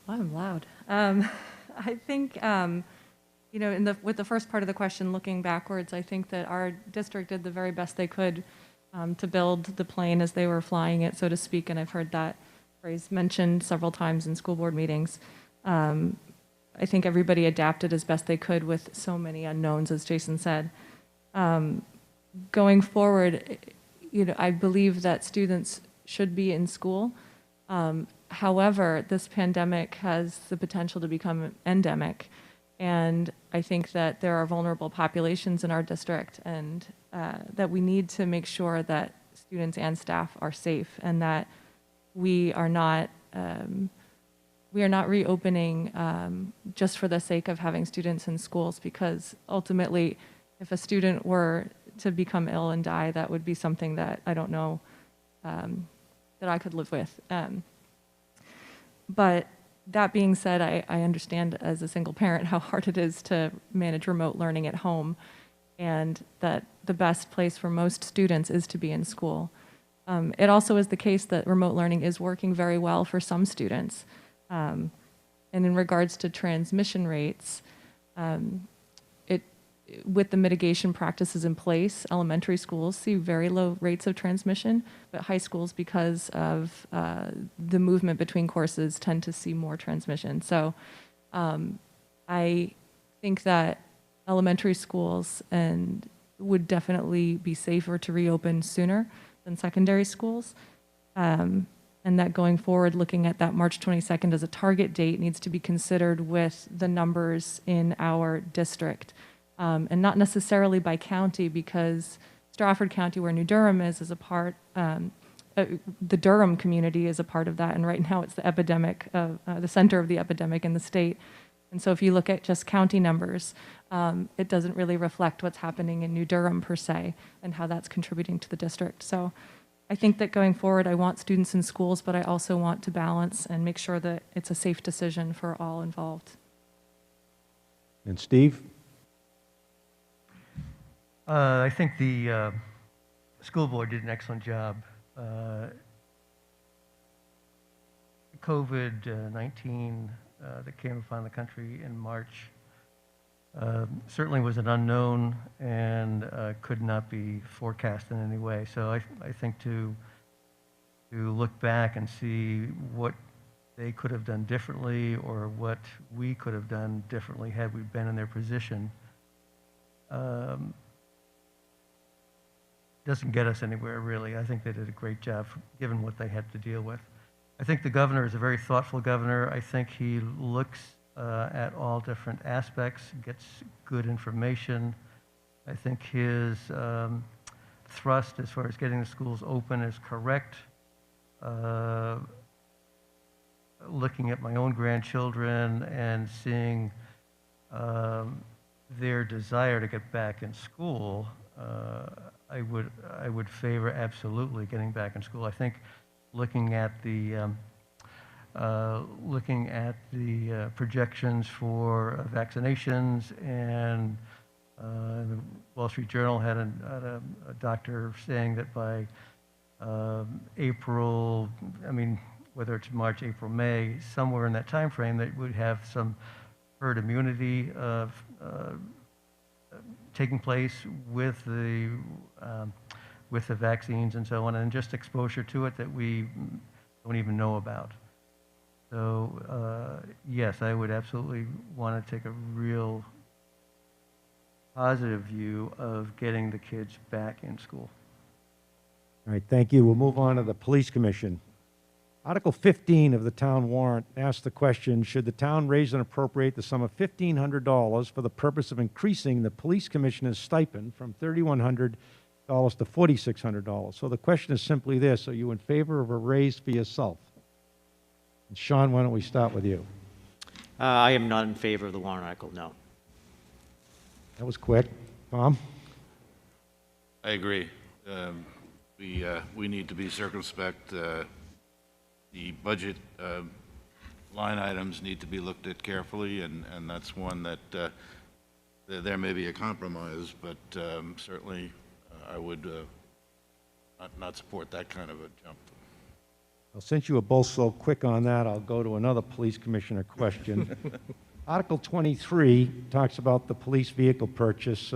loud. I think, with the first part of the question, looking backwards, I think that our district did the very best they could to build the plane as they were flying it, so to speak, and I've heard that phrase mentioned several times in school board meetings. I think everybody adapted as best they could with so many unknowns, as Jason said. Going forward, I believe that students should be in school. However, this pandemic has the potential to become endemic, and I think that there are vulnerable populations in our district, and that we need to make sure that students and staff are safe, and that we are not reopening just for the sake of having students in schools, because ultimately, if a student were to become ill and die, that would be something that I don't know that I could live with. But that being said, I understand as a single parent how hard it is to manage remote learning at home, and that the best place for most students is to be in school. It also is the case that remote learning is working very well for some students. And in regards to transmission rates, with the mitigation practices in place, elementary schools see very low rates of transmission, but high schools, because of the movement between courses, tend to see more transmission. So I think that elementary schools would definitely be safer to reopen sooner than secondary schools. And that going forward, looking at that March 22nd as a target date needs to be considered with the numbers in our district. And not necessarily by county, because Stratford County, where New Durham is a part, the Durham community is a part of that, and right now it's the epidemic, the center of the epidemic in the state. And so if you look at just county numbers, it doesn't really reflect what's happening in New Durham per se, and how that's contributing to the district. So I think that going forward, I want students in schools, but I also want to balance and make sure that it's a safe decision for all involved. And Steve? I think the school board did an excellent job. COVID-19 that came upon the country in March certainly was an unknown and could not be forecast in any way. So I think to look back and see what they could have done differently, or what we could have done differently had we been in their position, doesn't get us anywhere, really. I think they did a great job given what they had to deal with. I think the governor is a very thoughtful governor. I think he looks at all different aspects, gets good information. I think his thrust as far as getting the schools open is correct. Looking at my own grandchildren and seeing their desire to get back in school, I would favor absolutely getting back in school. I think looking at the projections for vaccinations, and the Wall Street Journal had a doctor saying that by April, I mean, whether it's March, April, May, somewhere in that time frame, that would have some herd immunity taking place with the vaccines and so on, and just exposure to it that we don't even know about. So yes, I would absolutely want to take a real positive view of getting the kids back in school. All right, thank you. We'll move on to the Police Commission. Article 15 of the town warrant asks the question, should the town raise and appropriate the sum of $1,500 for the purpose of increasing the police commissioner's stipend from $3,100 to $4,600? So the question is simply this: are you in favor of a raise for yourself? And Sean, why don't we start with you? I am not in favor of the warrant article, no. That was quick. Tom? I agree. We need to be circumspect. The budget line items need to be looked at carefully, and that's one that there may be a compromise, but certainly I would not support that kind of a jump. Well, since you were both so quick on that, I'll go to another police commissioner question. Article 23 talks about the police vehicle purchase.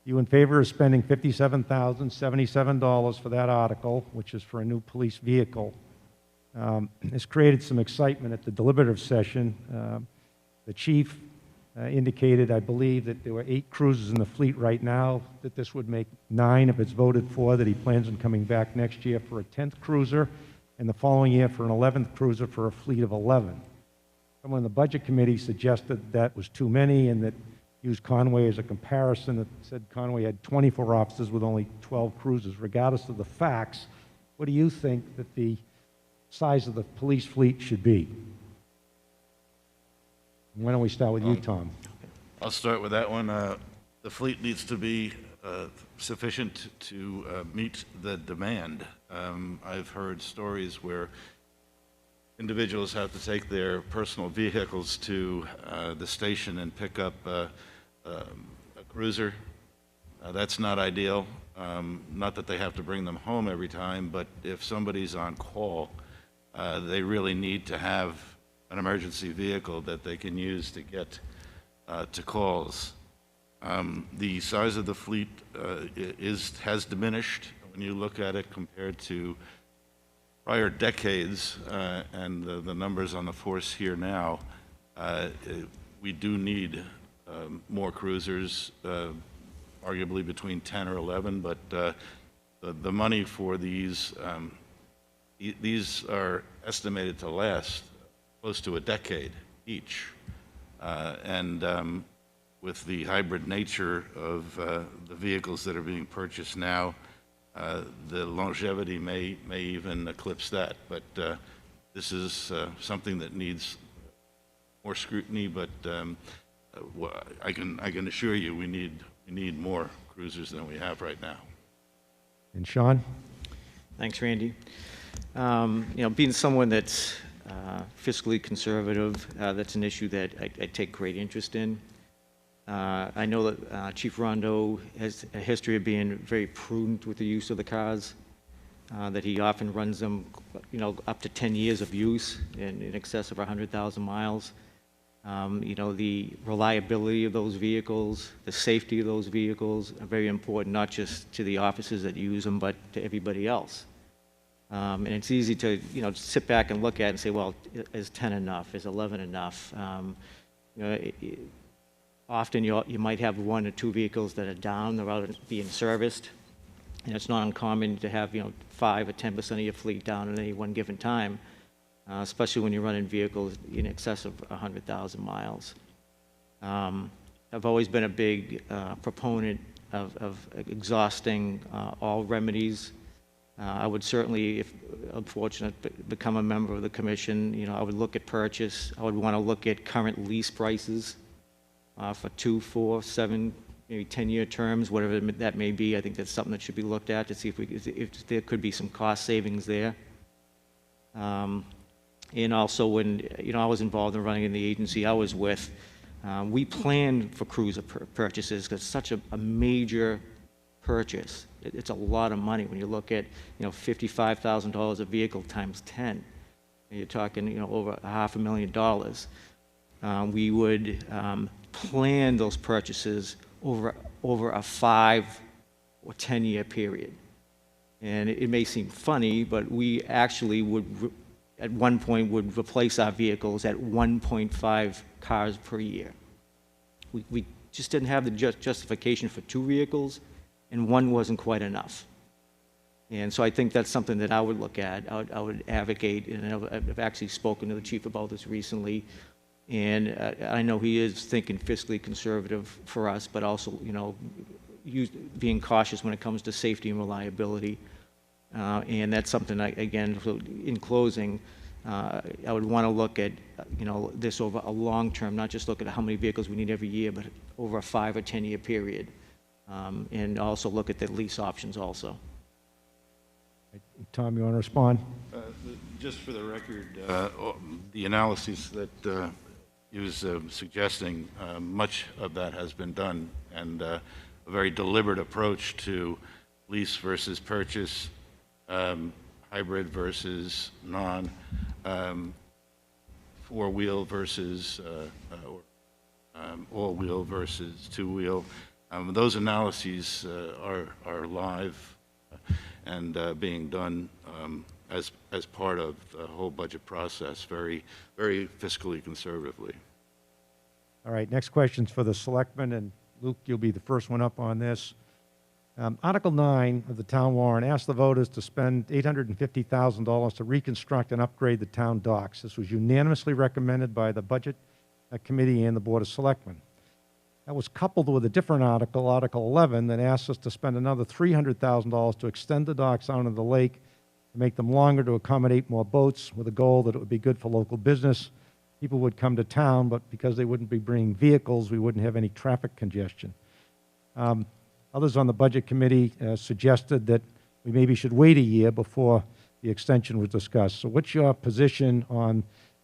You in favor of spending $57,077 for that article, which is for a new police vehicle? It's created some excitement at the deliberative session. The chief indicated, I believe, that there were 8 cruisers in the fleet right now, that this would make 9 if it's voted for, that he plans on coming back next year for a 10th cruiser, and the following year for an 11th cruiser, for a fleet of 11. Someone in the Budget Committee suggested that was too many, and that used Conway as a comparison. It said Conway had 24 officers with only 12 cruisers. Regardless of the facts, what do you think that the size of the police fleet should be? Why don't we start with you, Tom? I'll start with that one. The fleet needs to be sufficient to meet the demand. I've heard stories where individuals have to take their personal vehicles to the station and pick up a cruiser. That's not ideal. Not that they have to bring them home every time, but if somebody's on call, they really need to have an emergency vehicle that they can use to get to calls. The size of the fleet has diminished when you look at it compared to prior decades, and the numbers on the force here now. We do need more cruisers, arguably between 10 or 11, but the money for these are estimated to last close to a decade each. And with the hybrid nature of the vehicles that are being purchased now, the longevity may even eclipse that. But this is something that needs more scrutiny, but I can assure you we need more cruisers than we have right now. And Sean? Thanks, Randy. Being someone that's fiscally conservative, that's an issue that I take great interest in. I know that Chief Rondo has a history of being very prudent with the use of the cars, that he often runs them, up to 10 years of use in excess of 100,000 miles. The reliability of those vehicles, the safety of those vehicles are very important, not just to the officers that use them, but to everybody else. And it's easy to, sit back and look at it and say, well, is 10 enough? Is 11 enough? Often you might have 1 or 2 vehicles that are down, they're out being serviced. And it's not uncommon to have, 5 or 10% of your fleet down at any one given time, especially when you're running vehicles in excess of 100,000 miles. I've always been a big proponent of exhausting all remedies. I would certainly, if I'm fortunate, become a member of the commission. I would look at purchase. I would want to look at current lease prices for 2, 4, 7, maybe 10-year terms, whatever that may be. I think that's something that should be looked at to see if there could be some cost savings there. And also when, I was involved in running in the agency I was with, we planned for cruiser purchases because it's such a major purchase. It's a lot of money when you look at, $55,000 a vehicle times 10. You're talking, over $500,000. We would plan those purchases over a 5 or 10-year period. And it may seem funny, but we actually would, at one point, would replace our vehicles at 1.5 cars per year. We just didn't have the justification for 2 vehicles, and 1 wasn't quite enough. And so I think that's something that I would look at. I would advocate, and I've actually spoken to the chief about this recently, and I know he is thinking fiscally conservative for us, but also, being cautious when it comes to safety and reliability. And that's something, again, in closing, I would want to look at, this over a long term, not just look at how many vehicles we need every year, but over a 5 or 10-year period. And also look at the lease options also. Tom, you want to respond? Just for the record, the analysis that he was suggesting, much of that has been done, and a very deliberate approach to lease versus purchase, hybrid versus non, four-wheel versus all-wheel versus two-wheel. Those analyses are live and being done as part of the whole budget process, very, very fiscally conservatively. All right, next question's for the selectmen, and Luke, you'll be the first one up on this. Article 9 of the town warrant asks the voters to spend $850,000 to reconstruct and upgrade the town docks. This was unanimously recommended by the Budget Committee and the Board of Selectmen. That was coupled with a different article, Article 11, that asked us to spend another $300,000 to extend the docks onto the lake, to make them longer to accommodate more boats, with a goal that it would be good for local business. People would come to town, but because they wouldn't be bringing vehicles, we wouldn't have any traffic congestion. Others on the Budget Committee suggested that we maybe should wait a year before the extension was discussed. So what's your position on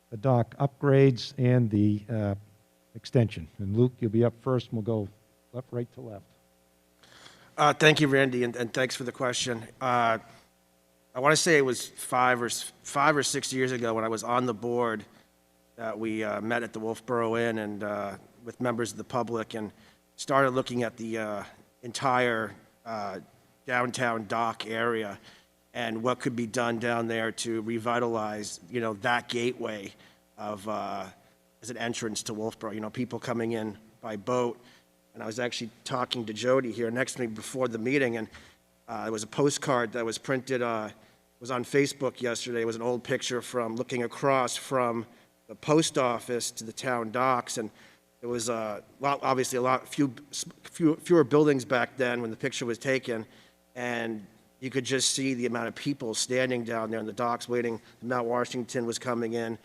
the dock upgrades and the extension? And Luke, you'll be up first, and we'll go left, right to left. Thank you, Randy, and thanks for the question. I want to say it was five or 6 years ago when I was on the board that we met at the Wolfeboro Inn and with members of the public and started looking at the entire downtown dock area and what could be done down there to revitalize, that gateway of as an entrance to Wolfeboro. People coming in by boat. And I was actually talking to Jody here next to me before the meeting, and there was a postcard that was printed, was on Facebook yesterday. It was an old picture from looking across from the post office to the town docks, and it was obviously fewer buildings back then when the picture was taken, and you could just see the amount of people standing down there on the docks waiting. Mount Washington was coming in,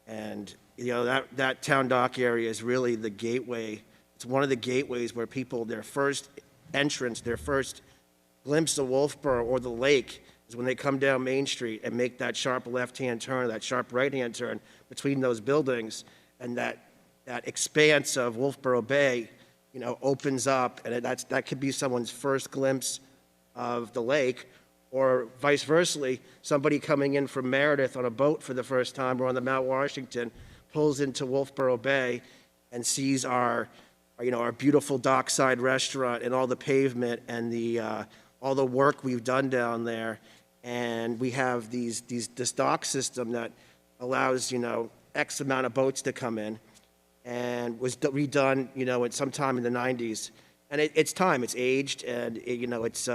and that town dock area is really the gateway. It's one of the gateways where people, their first entrance, their first glimpse of Wolfeboro or the lake is when they come down Main Street and make that sharp left-hand turn, that sharp right-hand turn between those buildings, and that expanse of Wolfeboro Bay, opens up, and that could be someone's first glimpse of the lake, or vice versa, somebody coming in from Meredith on a boat for the first time or on the Mount Washington pulls into Wolfeboro Bay and sees our beautiful dockside restaurant and all the pavement and all the work we've done down there. And we have this dock system that allows, X amount of boats to come in, and was redone, at some time in the 90s. And it's time, it's aged, and it's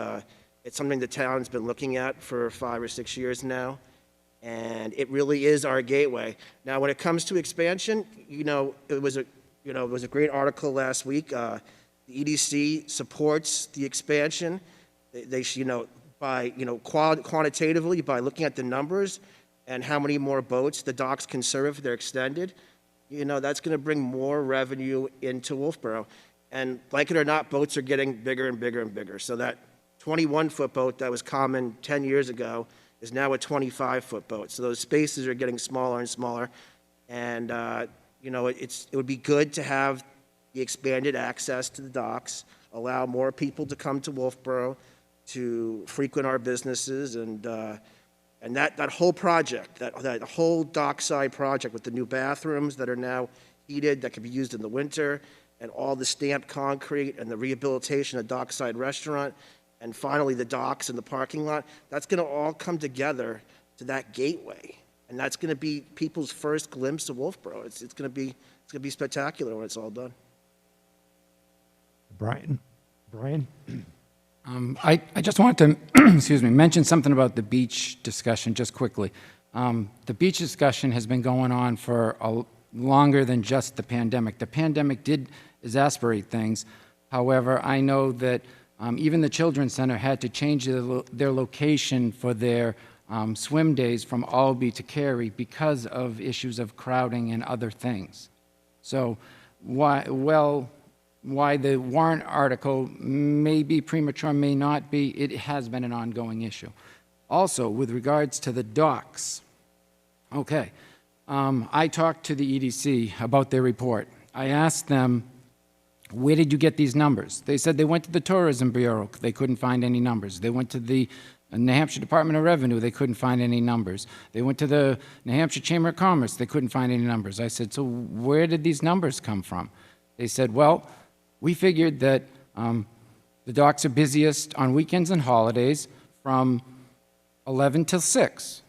something the town's been looking at for 5 or 6 years now. And it really is our gateway. Now, when it comes to expansion, it was a great article last week. The EDC supports the expansion. They by quantitatively, by looking at the numbers and how many more boats the docks can serve if they're extended, that's going to bring more revenue into Wolfeboro. And like it or not, boats are getting bigger and bigger and bigger. So that 21-foot boat that was common 10 years ago is now a 25-foot boat. So those spaces are getting smaller and smaller. And, it would be good to have the expanded access to the docks, allow more people to come to Wolfeboro, to frequent our businesses, and that whole project, that whole dockside project with the new bathrooms that are now heated, that can be used in the winter, and all the stamped concrete and the rehabilitation of dockside restaurant, and finally the docks and the parking lot, that's going to all come together to that gateway. And that's going to be people's first glimpse of Wolfeboro. It's going to be spectacular when it's all done. Brian? I just wanted to, mention something about the beach discussion just quickly. The beach discussion has been going on for longer than just the pandemic. The pandemic did exacerbate things. However, I know that even the Children's Center had to change their location for their swim days from Albee to Cary because of issues of crowding and other things. So why the warrant article may be premature, may not be, it has been an ongoing issue. Also, with regards to the docks, okay, I talked to the EDC about their report. I asked them, where did you get these numbers? They said they went to the Tourism Bureau. They couldn't find any numbers. They went to the New Hampshire Department of Revenue. They couldn't find any numbers. They went to the New Hampshire Chamber of Commerce. They couldn't find any numbers. I said, so where did these numbers come from? They said, well, we figured that the docks are busiest on weekends and holidays from 11 till 6.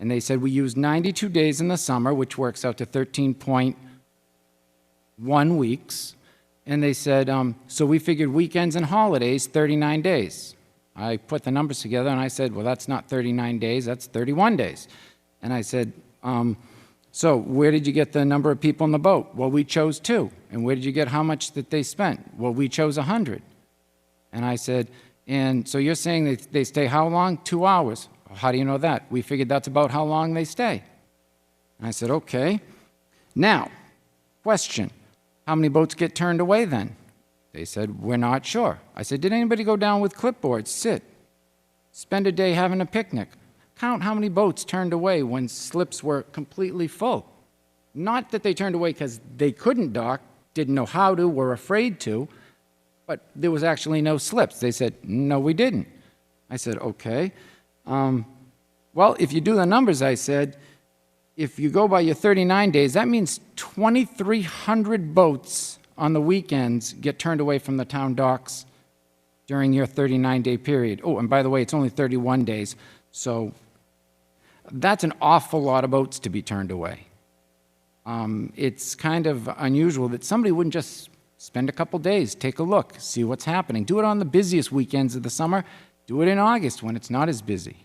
And they said we use 92 days in the summer, which works out to 13.1 weeks. And they said, so we figured weekends and holidays, 39 days. I put the numbers together and I said, well, that's not 39 days, that's 31 days. And I said, So where did you get the number of people in the boat? Well, we chose 2. And where did you get how much that they spent? Well, we chose 100. And I said, and so you're saying they stay how long? 2 hours. Well, how do you know that? We figured that's about how long they stay. And I said, okay. Now, question, how many boats get turned away then? They said, we're not sure. I said, did anybody go down with clipboards, sit, spend a day having a picnic? Count how many boats turned away when slips were completely full. Not that they turned away because they couldn't dock, didn't know how to, were afraid to, but there was actually no slips. They said, no, we didn't. I said, okay. Well, if you do the numbers, I said, if you go by your 39 days, that means 2,300 boats on the weekends get turned away from the town docks during your 39-day period. Oh, and by the way, it's only 31 days, so that's an awful lot of boats to be turned away. It's kind of unusual that somebody wouldn't just spend a couple days, take a look, see what's happening. Do it on the busiest weekends of the summer. Do it in August when it's not as busy.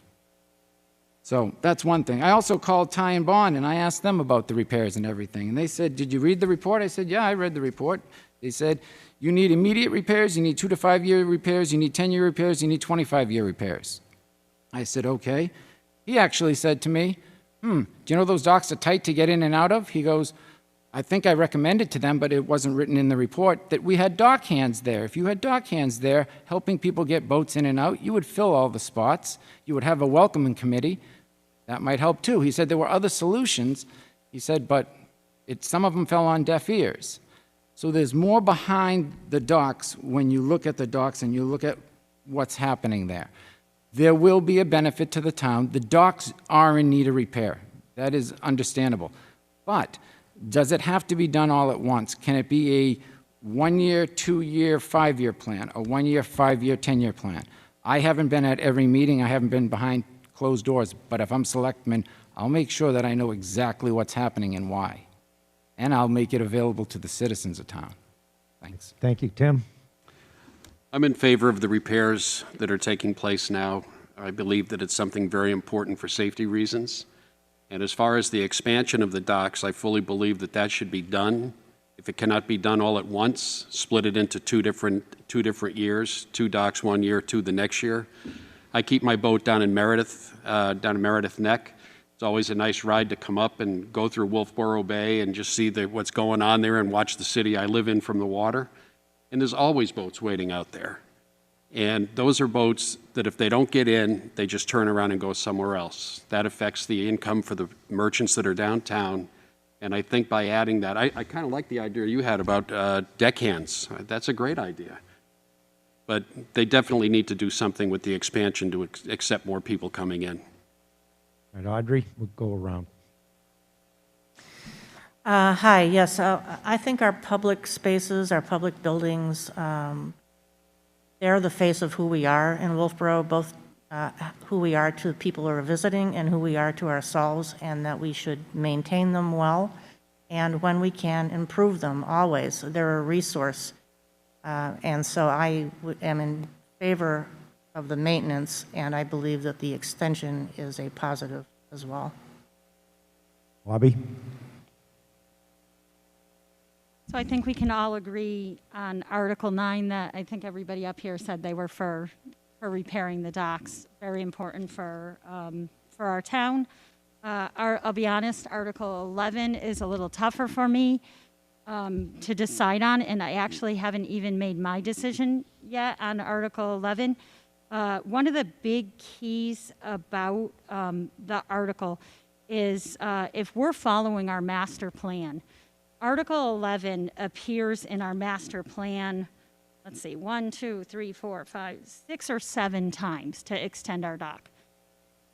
So that's one thing. I also called Ty and Bond, and I asked them about the repairs and everything. And they said, did you read the report? I said, yeah, I read the report. They said, you need immediate repairs, you need 2 to 5 year repairs, you need 10-year repairs, you need 25-year repairs. I said, okay. He actually said to me, do you know those docks are tight to get in and out of? He goes, I think I recommended to them, but it wasn't written in the report, that we had dock hands there. If you had dock hands there helping people get boats in and out, you would fill all the spots. You would have a welcoming committee. That might help too. He said there were other solutions. He said, but some of them fell on deaf ears. So there's more behind the docks when you look at the docks and you look at what's happening there. There will be a benefit to the town. The docks are in need of repair. That is understandable. But does it have to be done all at once? Can it be a 1-year, 2-year, 5-year plan, a 1-year, 5-year, 10-year plan? I haven't been at every meeting. I haven't been behind closed doors, but if I'm selectman, I'll make sure that I know exactly what's happening and why. And I'll make it available to the citizens of town. Thanks. Thank you. Tim? I'm in favor of the repairs that are taking place now. I believe that it's something very important for safety reasons. And as far as the expansion of the docks, I fully believe that that should be done. If it cannot be done all at once, split it into two different years, 2 docks 1 year, 2 the next year. I keep my boat down in Meredith, down in Meredith Neck. It's always a nice ride to come up and go through Wolfeboro Bay and just see what's going on there and watch the city I live in from the water. And there's always boats waiting out there. And those are boats that if they don't get in, they just turn around and go somewhere else. That affects the income for the merchants that are downtown. And I think by adding that, I kind of like the idea you had about deckhands. That's a great idea. But they definitely need to do something with the expansion to accept more people coming in. All right, Audrey, we'll go around. Hi, yes, I think our public spaces, our public buildings, they're the face of who we are in Wolfeboro, both who we are to the people who are visiting and who we are to ourselves, and that we should maintain them well, and when we can, improve them always. They're a resource. And so I am in favor of the maintenance, and I believe that the extension is a positive as well. Bobby? So I think we can all agree on Article 9 that I think everybody up here said they were for repairing the docks. Very important for our town. I'll be honest, Article 11 is a little tougher for me to decide on, and I actually haven't even made my decision yet on Article 11. One of the big keys about the article is if we're following our master plan. Article 11 appears in our master plan, let's see, 1, 2, 3, 4, 5, 6 or 7 times to extend our dock.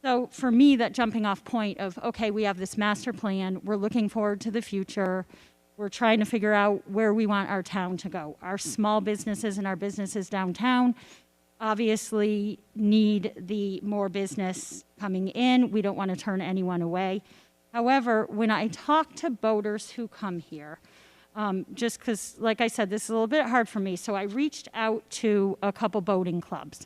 So for me, that jumping off point of, okay, we have this master plan, we're looking forward to the future, we're trying to figure out where we want our town to go. Our small businesses and our businesses downtown obviously need the more business coming in. We don't want to turn anyone away. However, when I talk to boaters who come here, just because, like I said, this is a little bit hard for me, so I reached out to a couple boating clubs.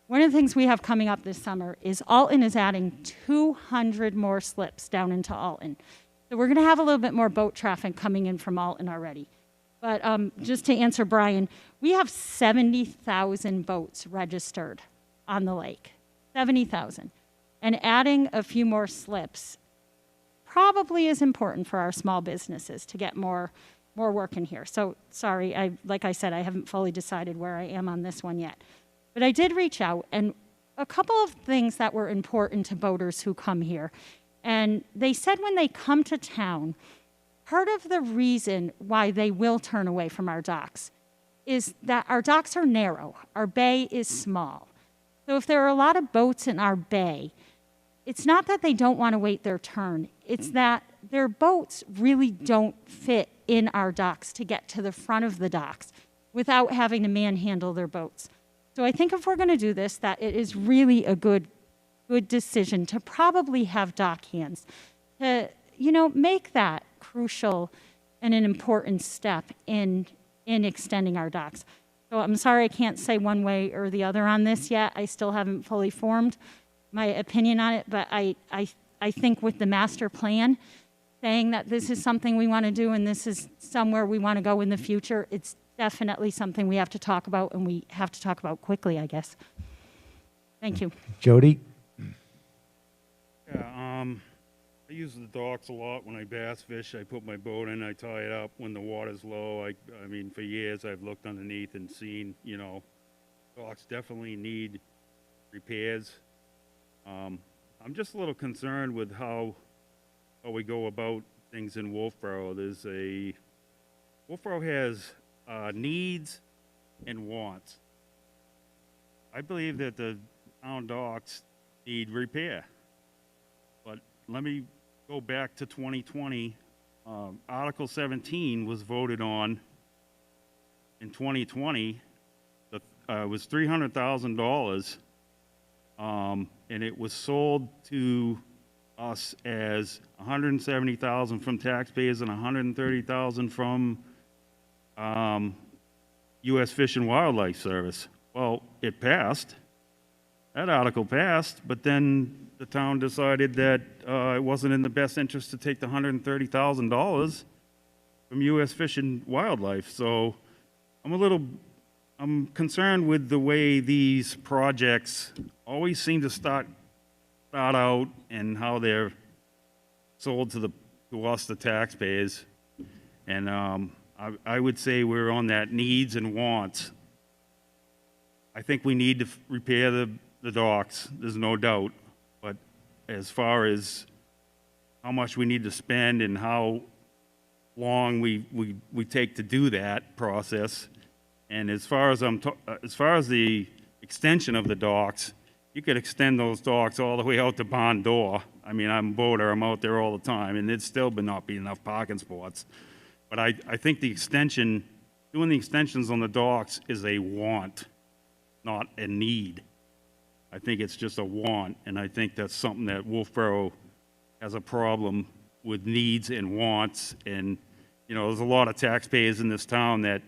One of the things we have coming up this summer is Alton is adding 200 more slips down into Alton. So we're going to have a little bit more boat traffic coming in from Alton already. But just to answer Brian, we have 70,000 boats registered on the lake, 70,000. And adding a few more slips probably is important for our small businesses to get more work in here. So sorry, like I said, I haven't fully decided where I am on this one yet. But I did reach out, and a couple of things that were important to boaters who come here. And they said when they come to town, part of the reason why they will turn away from our docks is that our docks are narrow. Our bay is small. So if there are a lot of boats in our bay, it's not that they don't want to wait their turn. It's that their boats really don't fit in our docks to get to the front of the docks without having to manhandle their boats. So I think if we're going to do this, that it is really a good decision to probably have dock hands to, make that crucial and an important step in extending our docks. So I'm sorry I can't say one way or the other on this yet. I still haven't fully formed my opinion on it, but I think with the master plan saying that this is something we want to do and this is somewhere we want to go in the future, it's definitely something we have to talk about, and we have to talk about quickly, I guess. Thank you. Jody? Yeah, I use the docks a lot when I bass fish. I put my boat in, I tie it up when the water's low. I mean, for years I've looked underneath and seen, docks definitely need repairs. I'm just a little concerned with how we go about things in Wolfeboro. Wolfeboro has needs and wants. I believe that the town docks need repair. But let me go back to 2020. Article 17 was voted on in 2020. It was $300,000, and it was sold to us as $170,000 from taxpayers and $130,000 from U.S. Fish and Wildlife Service. Well, it passed. That article passed, but then the town decided that it wasn't in the best interest to take the $130,000 from U.S. Fish and Wildlife. So I'm concerned with the way these projects always seem to start out and how they're sold to us, the taxpayers. And I would say we're on that needs and wants. I think we need to repair the docks, there's no doubt. But as far as how much we need to spend and how long we take to do that process, and as far as the extension of the docks, you could extend those docks all the way out to Barn Door. I mean, I'm a boater, I'm out there all the time, and there'd still not be enough parking spots. But I think doing the extensions on the docks is a want, not a need. I think it's just a want, and I think that's something that Wolfeboro has a problem with, needs and wants. And, there's a lot of taxpayers in this town that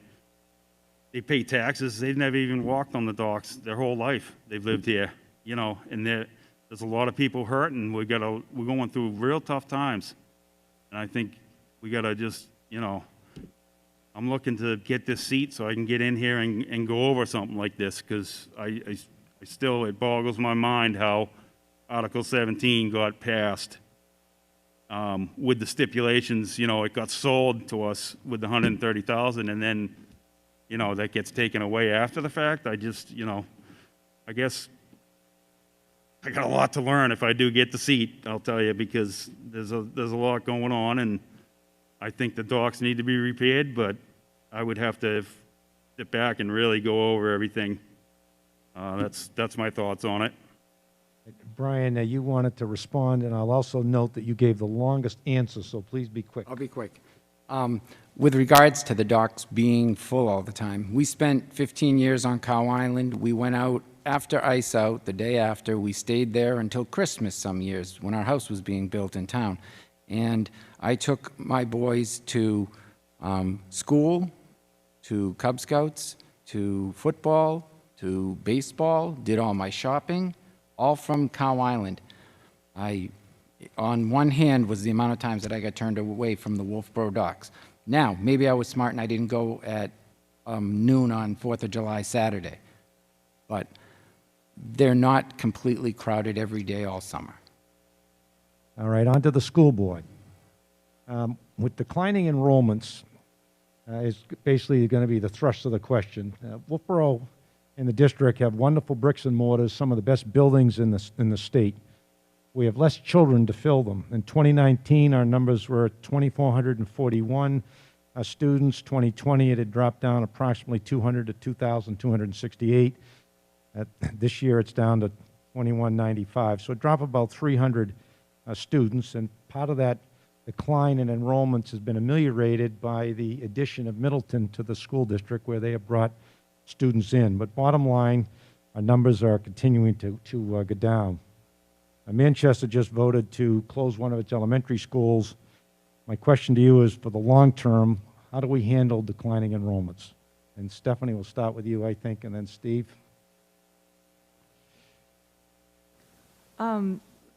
they pay taxes. They've never even walked on the docks their whole life. They've lived here, and there's a lot of people hurting. We're going through real tough times. And I think we got to just, I'm looking to get this seat so I can get in here and go over something like this, because it boggles my mind how Article 17 got passed with the stipulations. It got sold to us with the $130,000, and then, that gets taken away after the fact. I guess I got a lot to learn if I do get the seat, I'll tell you, because there's a lot going on, and I think the docks need to be repaired, but I would have to sit back and really go over everything. That's my thoughts on it. Brian, you wanted to respond, and I'll also note that you gave the longest answer, so please be quick. I'll be quick. With regards to the docks being full all the time, we spent 15 years on Cow Island. We went out after ice out, the day after. We stayed there until Christmas some years when our house was being built in town. And I took my boys to school, to Cub Scouts, to football, to baseball, did all my shopping, all from Cow Island. I on one hand was the amount of times that I got turned away from the Wolfeboro docks. Now, maybe I was smart and I didn't go at noon on 4th of July Saturday, but they're not completely crowded every day all summer. All right, on to the school board. With declining enrollments, is basically going to be the thrust of the question. Wolfeboro and the district have wonderful bricks and mortars, some of the best buildings in the state. We have less children to fill them. In 2019, our numbers were 2,441 students. 2020, it had dropped down approximately 200 to 2,268. This year, it's down to 2,195. So a drop of about 300 students, and part of that decline in enrollments has been ameliorated by the addition of Middleton to the school district, where they have brought students in. But bottom line, our numbers are continuing to go down. Manchester just voted to close one of its elementary schools. My question to you is, for the long term, how do we handle declining enrollments? And Stephanie, we'll start with you, I think, and then Steve.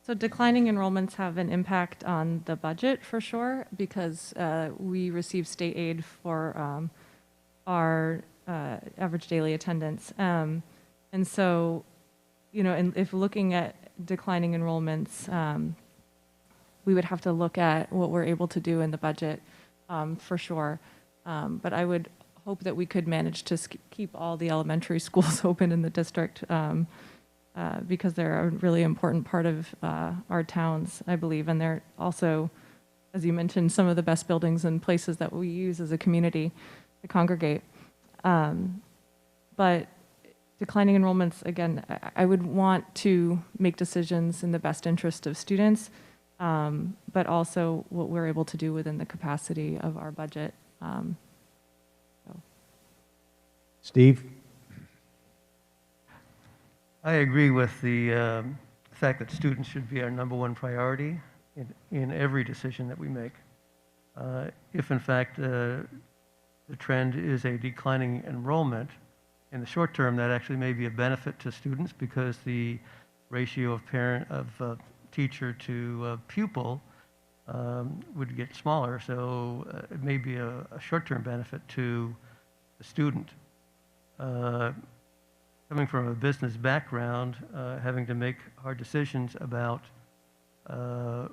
So declining enrollments have an impact on the budget for sure, because we receive state aid for our average daily attendance. And so, you know, and if looking at declining enrollments, we would have to look at what we're able to do in the budget for sure. But I would hope that we could manage to keep all the elementary schools open in the district, because they're a really important part of our towns, I believe. And they're also, as you mentioned, some of the best buildings and places that we use as a community to congregate. But declining enrollments, again, I would want to make decisions in the best interest of students, but also what we're able to do within the capacity of our budget. Steve? I agree with the fact that students should be our #1 priority in every decision that we make. If in fact the trend is a declining enrollment, in the short term that actually may be a benefit to students, because the ratio of teacher to pupil would get smaller. So it may be a short-term benefit to the student. Coming from a business background, having to make hard decisions about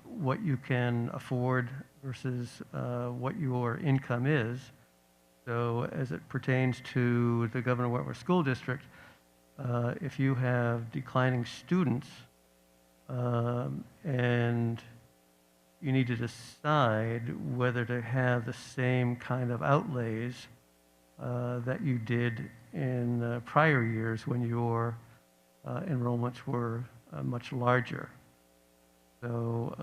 what you can afford versus what your income is. So as it pertains to the Governor Wentworth School District, if you have declining students and you need to decide whether to have the same kind of outlays that you did in prior years when your enrollments were much larger. So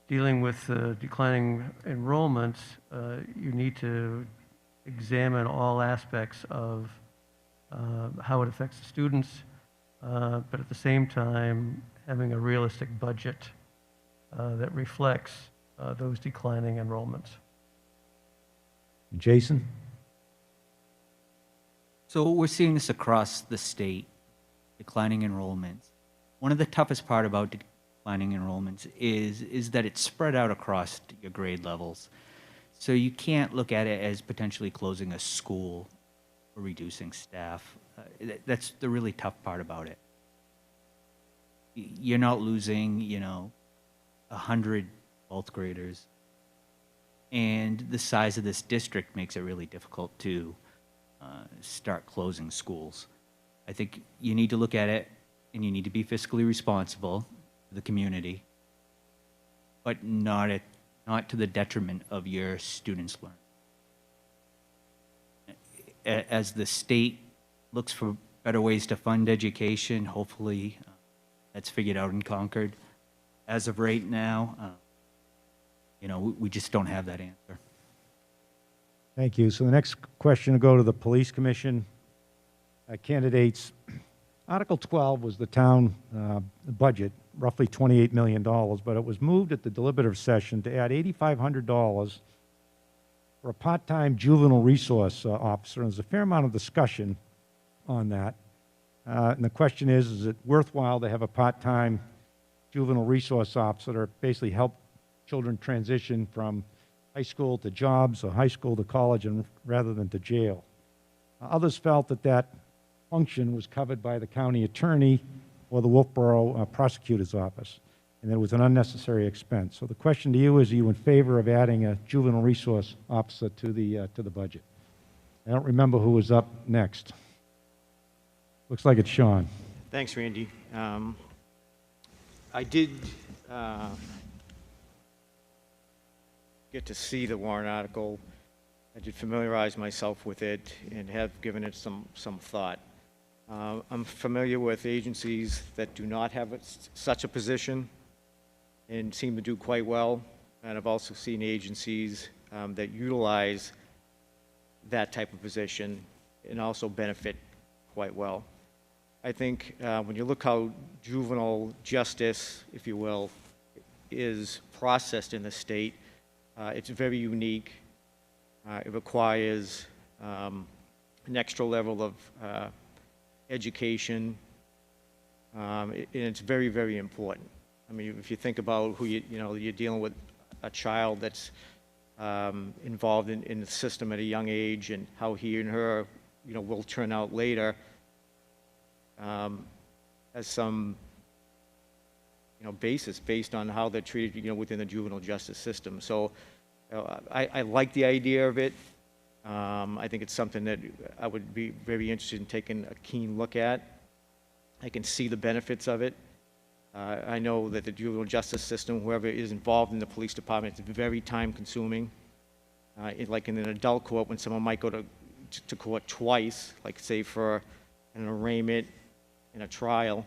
dealing with declining enrollments, you need to examine all aspects of how it affects the students, but at the same time having a realistic budget that reflects those declining enrollments. Jason? So we're seeing this across the state, declining enrollments. One of the toughest part about declining enrollments is that it's spread out across your grade levels. So you can't look at it as potentially closing a school or reducing staff. That's the really tough part about it. You're not losing, 100 12th graders. And the size of this district makes it really difficult to start closing schools. I think you need to look at it, and you need to be fiscally responsible to the community, but not to the detriment of your students' learning. As the state looks for better ways to fund education, hopefully that's figured out in Concord. As of right now, we just don't have that answer. Thank you. So the next question will go to the Police Commission. Candidates, Article 12 was the town budget, roughly $28 million, but it was moved at the deliberative session to add $8,500 for a part-time juvenile resource officer. And there's a fair amount of discussion on that. And the question is it worthwhile to have a part-time juvenile resource officer to basically help children transition from high school to jobs or high school to college and rather than to jail? Others felt that that function was covered by the county attorney or the Wolfeboro prosecutor's office, and it was an unnecessary expense. So the question to you is, are you in favor of adding a juvenile resource officer to the budget? I don't remember who was up next. Looks like it's Sean. Thanks, Randy. I did get to see the warrant article. I did familiarize myself with it and have given it some thought. I'm familiar with agencies that do not have such a position and seem to do quite well. And I've also seen agencies that utilize that type of position and also benefit quite well. I think when you look how juvenile justice, if you will, is processed in the state, it's very unique. It requires an extra level of education, and it's very, very important. I mean, if you think about who you're dealing with a child that's involved in the system at a young age and how he and her, will turn out later, as some, basis based on how they're treated, within the juvenile justice system. So I like the idea of it. I think it's something that I would be very interested in taking a keen look at. I can see the benefits of it. I know that the juvenile justice system, whoever is involved in the police department, it's very time consuming. Like in an adult court, when someone might go to court twice, like say for an arraignment and a trial,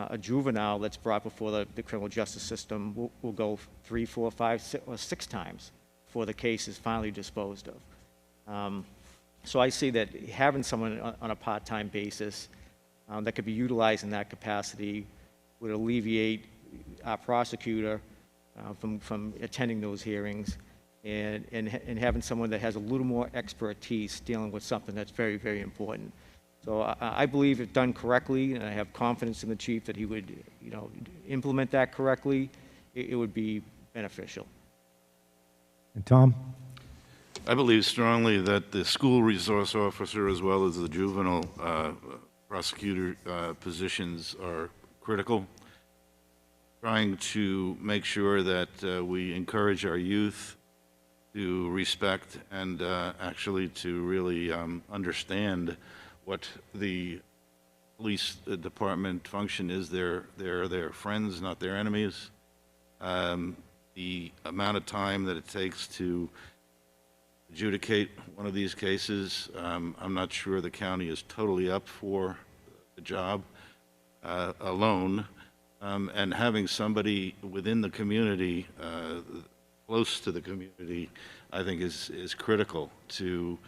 a juvenile that's brought before the criminal justice system will go 3, 4, 5, 6, or 6 times before the case is finally disposed of. So I see that having someone on a part-time basis that could be utilized in that capacity would alleviate our prosecutor from attending those hearings and having someone that has a little more expertise dealing with something that's very, very important. So I believe if done correctly, and I have confidence in the chief that he would, implement that correctly, it would be beneficial. And Tom? I believe strongly that the school resource officer as well as the juvenile prosecutor positions are critical. Trying to make sure that we encourage our youth to respect and actually to really understand what the police department function is. They're their friends, not their enemies. The amount of time that it takes to adjudicate one of these cases, I'm not sure the county is totally up for the job alone. And having somebody within the community, close to the community, I think is critical to,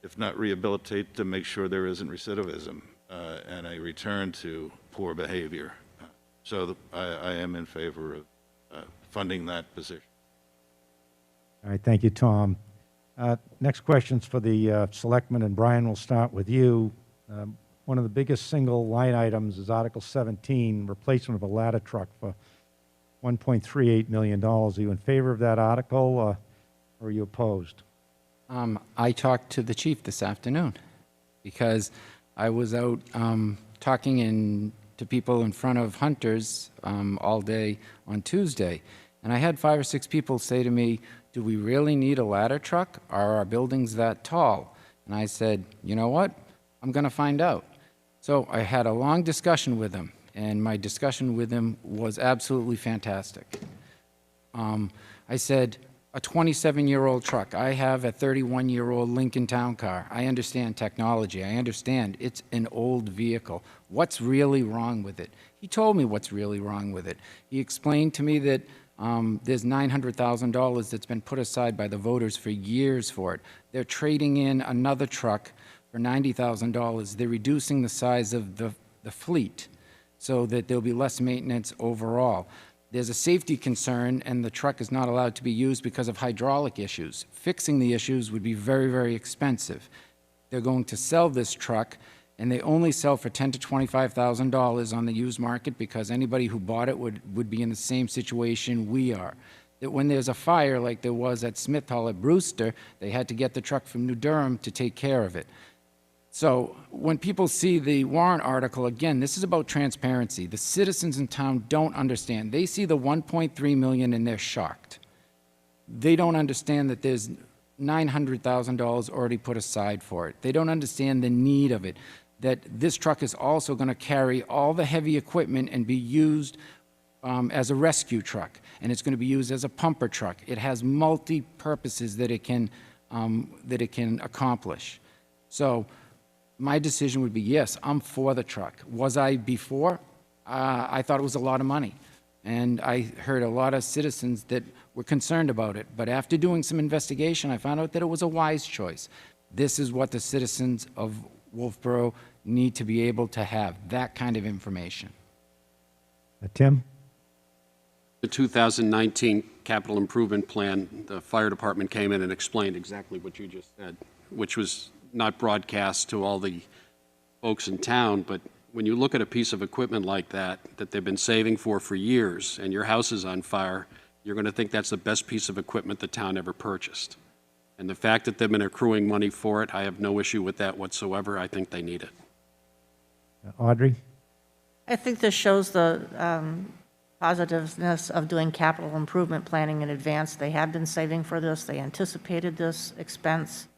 if not rehabilitate, to make sure there isn't recidivism and a return to poor behavior. So I am in favor of funding that position. All right, thank you, Tom. Next question's for the selectmen, and Brian, we'll start with you. One of the biggest single line items is Article 17, replacement of a ladder truck for $1.38 million. Are you in favor of that article, or are you opposed? I talked to the chief this afternoon because I was out talking to people in front of Hunters all day on Tuesday, and I had 5 or 6 people say to me, "Do we really need a ladder truck? Are our buildings that tall?" And I said, "You know what? I'm going to find out." So I had a long discussion with him, and my discussion with him was absolutely fantastic. I said, a 27-year-old truck. I have a 31-year-old Lincoln Town Car. I understand technology. I understand it's an old vehicle. What's really wrong with it? He told me what's really wrong with it. He explained to me that there's $900,000 that's been put aside by the voters for years for it. They're trading in another truck for $90,000. They're reducing the size of the fleet so that there'll be less maintenance overall. There's a safety concern, and the truck is not allowed to be used because of hydraulic issues. Fixing the issues would be very, very expensive. they're going to sell this truck, and they only sell for $10,000 to $25,000 on the used market because anybody who bought it would be in the same situation we are. That when there's a fire like there was at Smith Hall at Brewster, they had to get the truck from New Durham to take care of it. So when people see the warrant article, again, this is about transparency. The citizens in town don't understand. They see the $1.3 million and they're shocked. They don't understand that there's $900,000 already put aside for it. They don't understand the need of it, that this truck is also going to carry all the heavy equipment and be used as a rescue truck, and it's going to be used as a pumper truck. It has multi-purposes that it can accomplish. So my decision would be, yes, I'm for the truck. Was I before? I thought it was a lot of money. And I heard a lot of citizens that were concerned about it. But after doing some investigation, I found out that it was a wise choice. This is what the citizens of Wolfeboro need to be able to have, that kind of information. Tim? The 2019 capital improvement plan, the fire department came in and explained exactly what you just said, which was not broadcast to all the folks in town, but when you look at a piece of equipment like that they've been saving for years, and your house is on fire, you're going to think that's the best piece of equipment the town ever purchased. And the fact that they've been accruing money for it, I have no issue with that whatsoever. I think they need it. Audrey? I think this shows the positiveness of doing capital improvement planning in advance. They have been saving for this. They anticipated this expense.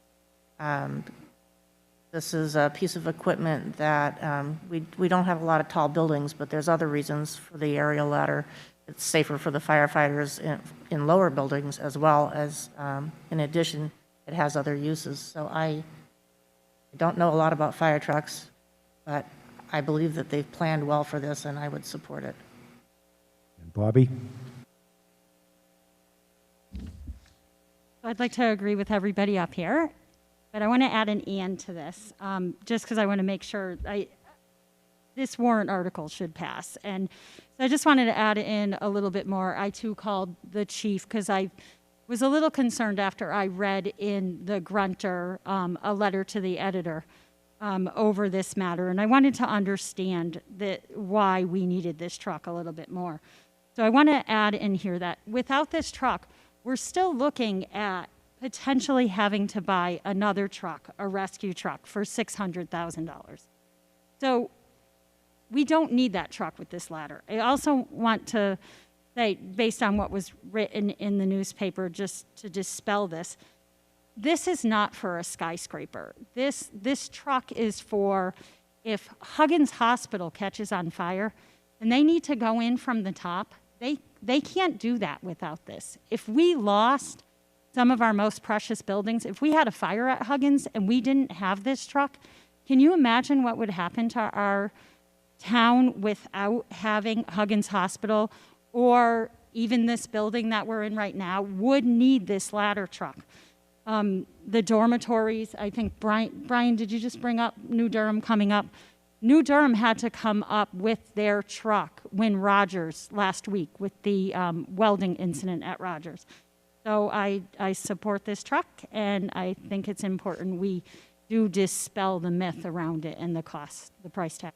This is a piece of equipment that we don't have a lot of tall buildings, but there's other reasons for the aerial ladder. It's safer for the firefighters in lower buildings, as well as, in addition, it has other uses. So I don't know a lot about fire trucks, but I believe that they've planned well for this, and I would support it. And Bobby? I'd like to agree with everybody up here, but I want to add an "and" to this, just because I want to make sure this warrant article should pass. And so I just wanted to add in a little bit more. I too called the chief because I was a little concerned after I read in the Grunter a letter to the editor over this matter, and I wanted to understand why we needed this truck a little bit more. So I want to add in here that without this truck, we're still looking at potentially having to buy another truck, a rescue truck, for $600,000. So we don't need that truck with this ladder. I also want to say, based on what was written in the newspaper, just to dispel this, this is not for a skyscraper. This truck is for if Huggins Hospital catches on fire and they need to go in from the top, they can't do that without this. If we lost some of our most precious buildings, if we had a fire at Huggins and we didn't have this truck, can you imagine what would happen to our town without having Huggins Hospital, or even this building that we're in right now would need this ladder truck? The dormitories, I think, Brian, did you just bring up New Durham coming up? New Durham had to come up with their truck when Rogers, last week, with the welding incident at Rogers. So I support this truck, and I think it's important we do dispel the myth around it and the cost, the price tag.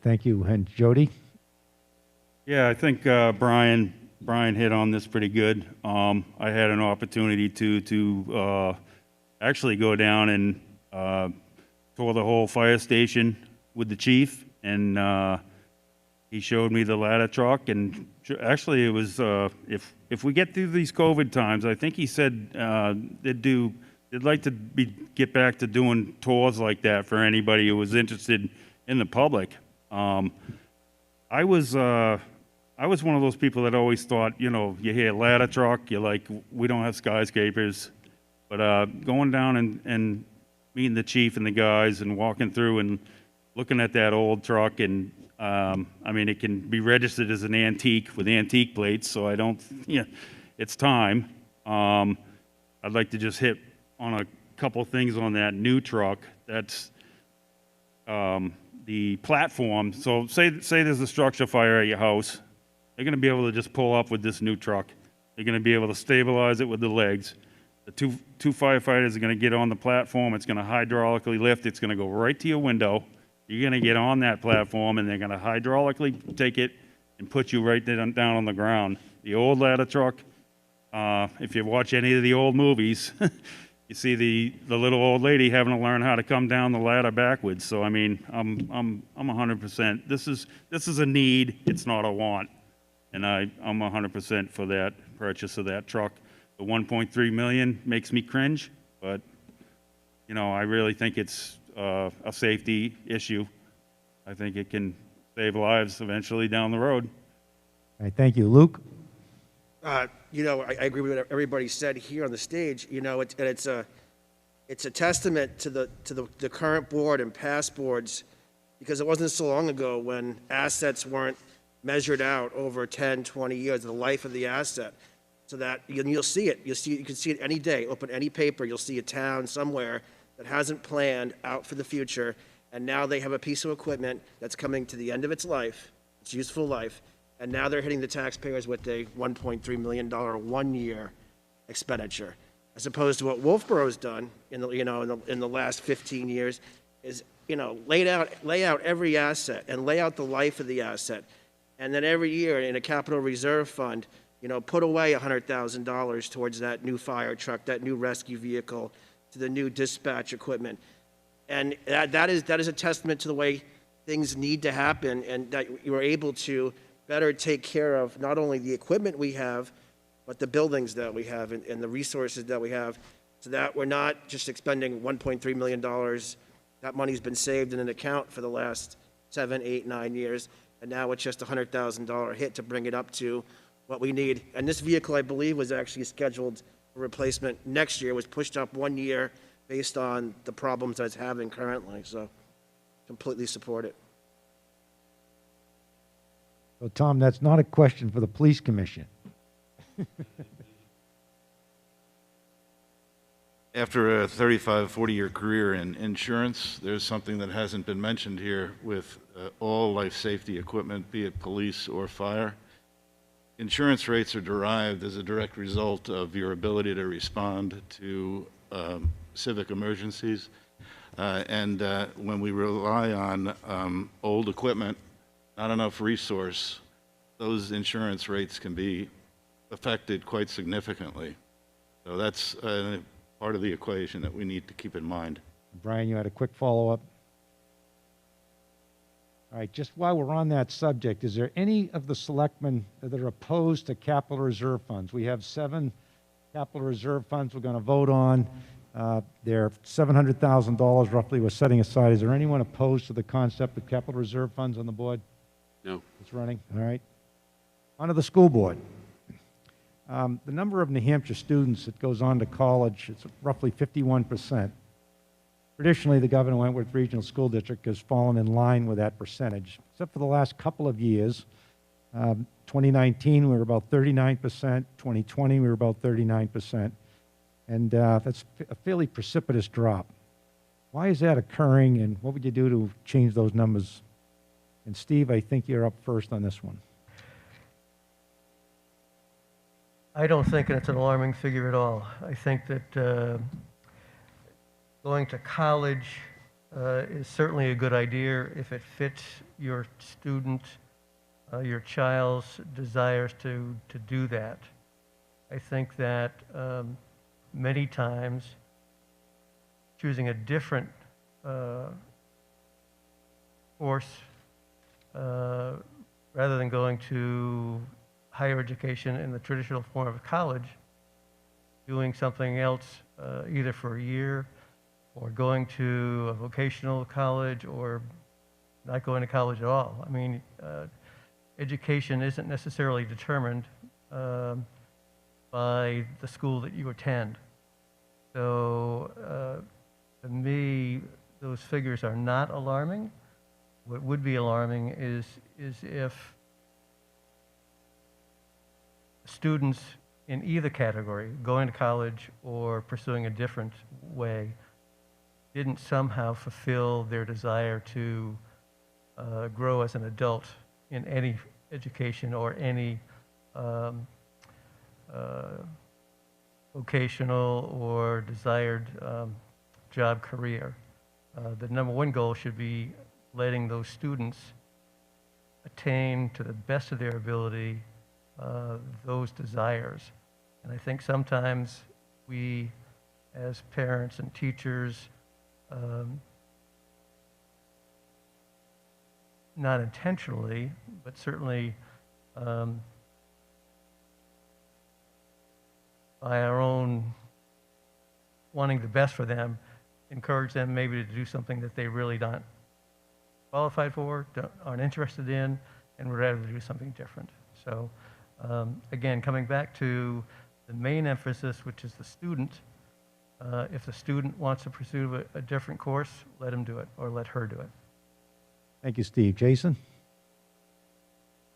Thank you. And Jody? Yeah, I think Brian hit on this pretty good. I had an opportunity to actually go down and tour the whole fire station with the chief, and he showed me the ladder truck. And actually, it was if we get through these COVID times, I think he said they'd like to get back to doing tours like that for anybody who was interested in the public. I was one of those people that always thought, you hear ladder truck, you're like, we don't have skyscrapers. But going down and meeting the chief and the guys and walking through and looking at that old truck, and I mean, it can be registered as an antique with antique plates, so I don't, it's time. I'd like to just hit on a couple things on that new truck. That's the platform. So say there's a structure fire at your house. They're going to be able to just pull up with this new truck. They're going to be able to stabilize it with the legs. The two firefighters are going to get on the platform. It's going to hydraulically lift. It's going to go right to your window. You're going to get on that platform, and they're going to hydraulically take it and put you right down on the ground. The old ladder truck, if you watch any of the old movies, you see the little old lady having to learn how to come down the ladder backwards. So I mean, I'm 100%. This is a need. It's not a want, and I'm 100% for that purchase of that truck. The 1.3 million makes me cringe, but you know, I really think it's a safety issue. I think it can save lives eventually down the road. All right, thank you. Luke? You know, I agree with what everybody said here on the stage. You know, it's a testament to the current board and past boards, because it wasn't so long ago when assets weren't measured out over 10, 20 years, the life of the asset. So that you'll see it. You can see it any day. Open any paper, you'll see a town somewhere that hasn't planned out for the future, and now they have a piece of equipment that's coming to the end of its life, its useful life, and now they're hitting the taxpayers with a $1.3 million one-year expenditure, as opposed to what Wolfeboro's done in the last 15 years is, you know, lay out every asset and lay out the life of the asset, and then every year in a capital reserve fund, you know, put away $100,000 towards that new fire truck, that new rescue vehicle, to the new dispatch equipment. And that is a testament to the way things need to happen, and that you are able to better take care of not only the equipment we have, but the buildings that we have and the resources that we have, so that we're not just expending $1.3 million. That money's been saved in an account for the last 7, 8, 9 years, and now it's just a $100,000 hit to bring it up to what we need. And this vehicle, I believe, was actually scheduled for replacement next year, was pushed up 1 year based on the problems that it's having currently. So completely support it. So Tom, that's not a question for the police commission. After a 35, 40-year career in insurance, there's something that hasn't been mentioned here with all life safety equipment, be it police or fire. Insurance rates are derived as a direct result of your ability to respond to civic emergencies. And when we rely on old equipment, not enough resource, those insurance rates can be affected quite significantly. So that's part of the equation that we need to keep in mind. Brian, you had a quick follow-up? All right, just while we're on that subject, is there any of the selectmen that are opposed to capital reserve funds? We have 7 capital reserve funds we're going to vote on. They're $700,000 roughly we're setting aside. Is there anyone opposed to the concept of capital reserve funds on the board? No. It's running, all right. On to the school board. The number of New Hampshire students that goes on to college, it's roughly 51%. Traditionally, the Governor Wentworth Regional School District has fallen in line with that percentage, except for the last couple of years. 2019, we were about 39%. 2020, we were about 39%. And that's a fairly precipitous drop. Why is that occurring, and what would you do to change those numbers? And Steve, I think you're up first on this one. I don't think it's an alarming figure at all. I think that going to college is certainly a good idea if it fits your student, your child's desires to do that. I think that many times choosing a different course rather than going to higher education in the traditional form of college, doing something else either for a year or going to a vocational college or not going to college at all. I mean, education isn't necessarily determined by the school that you attend. So to me, those figures are not alarming. What would be alarming is if students in either category, going to college or pursuing a different way, didn't somehow fulfill their desire to grow as an adult in any education or any vocational or desired job career. The number one goal should be letting those students attain to the best of their ability those desires. And I think sometimes we, as parents and teachers, not intentionally, but certainly by our own wanting the best for them, encourage them maybe to do something that they really not qualified for, aren't interested in, and would rather do something different. So again, coming back to the main emphasis, which is the student, if the student wants to pursue a different course, let him do it, or let her do it. Thank you, Steve. Jason?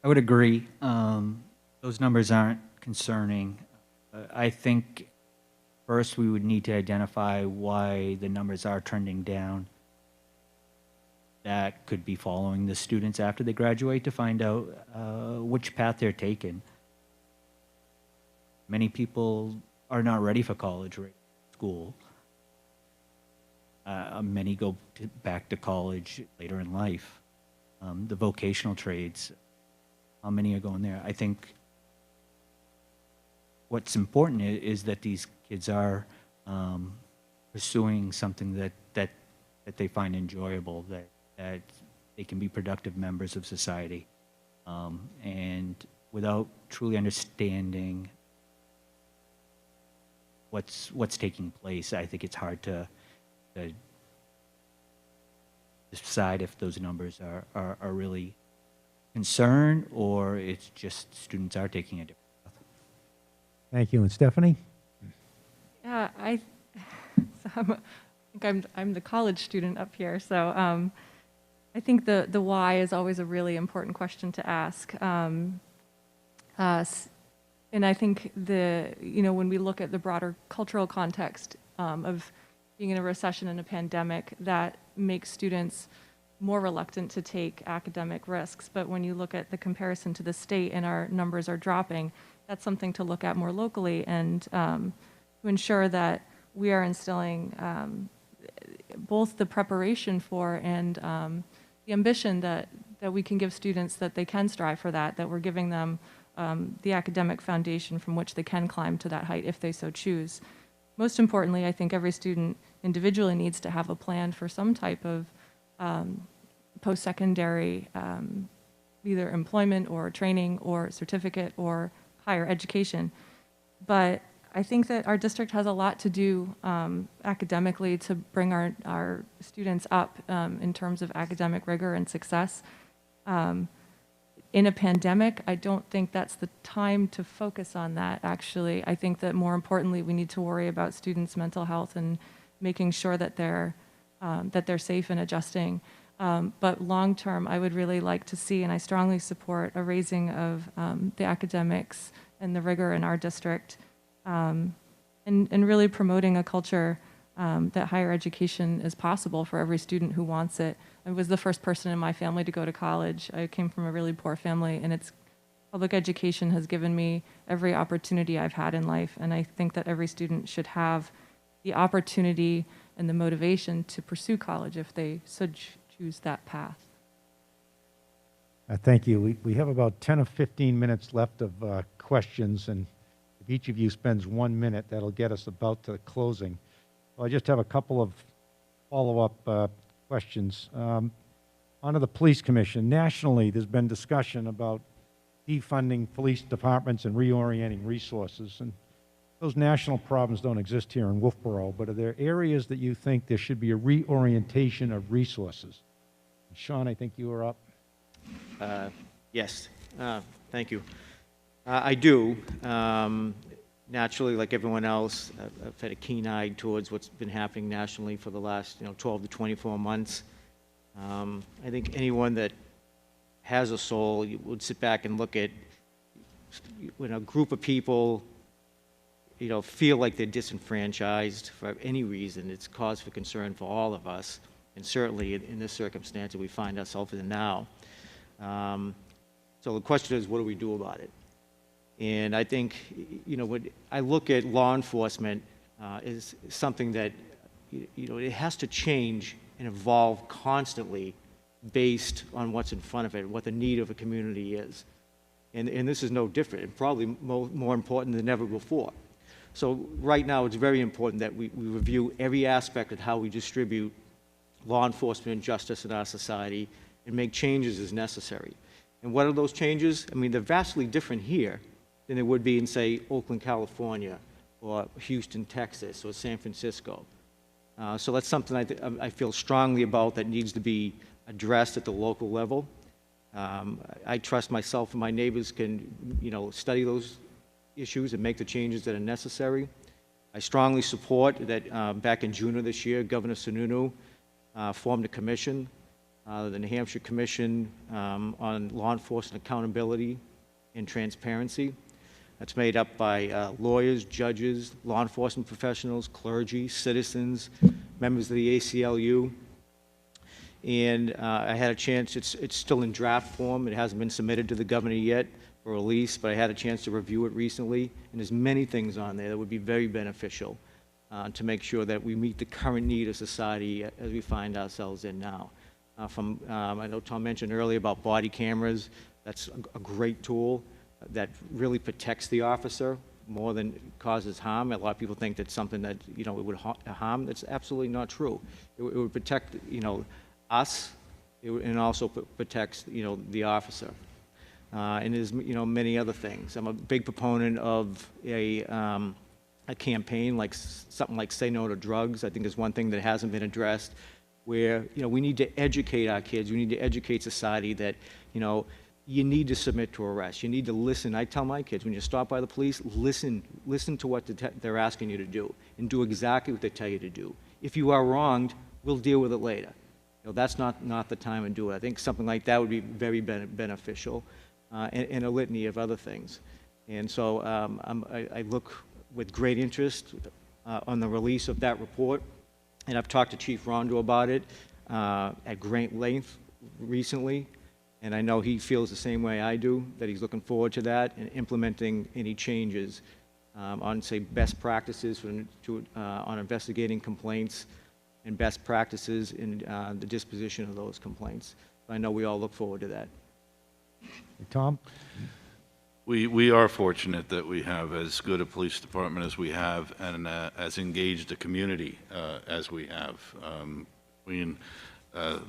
I would agree. Those numbers aren't concerning. I think first we would need to identify why the numbers are trending down. That could be following the students after they graduate to find out which path they're taking. Many people are not ready for college or school. Many go back to college later in life. The vocational trades, how many are going there? I think what's important is that these kids are pursuing something that they find enjoyable, that they can be productive members of society. And without truly understanding what's taking place, I think it's hard to decide if those numbers are really concern or it's just students are taking a different path. Thank you. And Stephanie? Yeah, I'm the college student up here, so I think the why is always a really important question to ask. And I think when we look at the broader cultural context of being in a recession and a pandemic, that makes students more reluctant to take academic risks. But when you look at the comparison to the state and our numbers are dropping, that's something to look at more locally and to ensure that we are instilling both the preparation for and the ambition that we can give students, that they can strive for that we're giving them the academic foundation from which they can climb to that height if they so choose. Most importantly, I think every student individually needs to have a plan for some type of post-secondary either employment or training or certificate or higher education. But I think that our district has a lot to do academically to bring our students up in terms of academic rigor and success. In a pandemic, I don't think that's the time to focus on that, actually. I think that more importantly, we need to worry about students' mental health and making sure that they're safe and adjusting. But long term, I would really like to see, and I strongly support, a raising of the academics and the rigor in our district, and really promoting a culture that higher education is possible for every student who wants it. I was the first person in my family to go to college. I came from a really poor family, and public education has given me every opportunity I've had in life, and I think that every student should have the opportunity and the motivation to pursue college if they should choose that path. Thank you. We have about 10 or 15 minutes left of questions, and if each of you spends 1 minute, that'll get us about to closing. Well, I just have a couple of follow-up questions. Onto the Police Commission. Nationally, there's been discussion about defunding police departments and reorienting resources. And those national problems don't exist here in Wolfeboro, but are there areas that you think there should be a reorientation of resources? Sean, I think you were up. Yes, thank you. I do. Naturally, like everyone else, I've had a keen eye towards what's been happening nationally for the last 12 to 24 months. I think anyone that has a soul would sit back and look at when a group of people feel like they're disenfranchised for any reason. It's cause for concern for all of us, and certainly in this circumstance that we find ourselves in now. So the question is, what do we do about it? And I think, when I look at law enforcement is something that, it has to change and evolve constantly based on what's in front of it, what the need of a community is. And this is no different, and probably more important than ever before. So right now, it's very important that we review every aspect of how we distribute law enforcement and justice in our society and make changes as necessary. And what are those changes? I mean, they're vastly different here than they would be in, say, Oakland, California, or Houston, Texas, or San Francisco. So that's something I feel strongly about that needs to be addressed at the local level. I trust myself and my neighbors can, study those issues and make the changes that are necessary. I strongly support that back in June of this year, Governor Sununu formed a commission, the New Hampshire Commission on Law Enforcement Accountability and Transparency. That's made up by lawyers, judges, law enforcement professionals, clergy, citizens, members of the ACLU. And I had a chance, it's still in draft form. It hasn't been submitted to the governor yet for release, but I had a chance to review it recently. And there's many things on there that would be very beneficial to make sure that we meet the current need of society as we find ourselves in now. I know Tom mentioned earlier about body cameras. That's a great tool that really protects the officer more than causes harm. A lot of people think that's something that, it would harm. That's absolutely not true. It would protect, us, and also protects, the officer. And there's, many other things. I'm a big proponent of a campaign like something like Say No to Drugs. I think is one thing that hasn't been addressed, where, we need to educate our kids. We need to educate society that, you need to submit to arrest. You need to listen. I tell my kids, when you stop by the police, listen to what they're asking you to do, and do exactly what they tell you to do. If you are wronged, we'll deal with it later. That's not the time to do it. I think something like that would be very beneficial, and a litany of other things. And so I look with great interest on the release of that report, and I've talked to Chief Rondo about it at great length recently. And I know he feels the same way I do, that he's looking forward to that and implementing any changes on, say, best practices on investigating complaints and best practices in the disposition of those complaints. I know we all look forward to that. Tom? We are fortunate that we have as good a police department as we have, and as engaged a community as we have. Between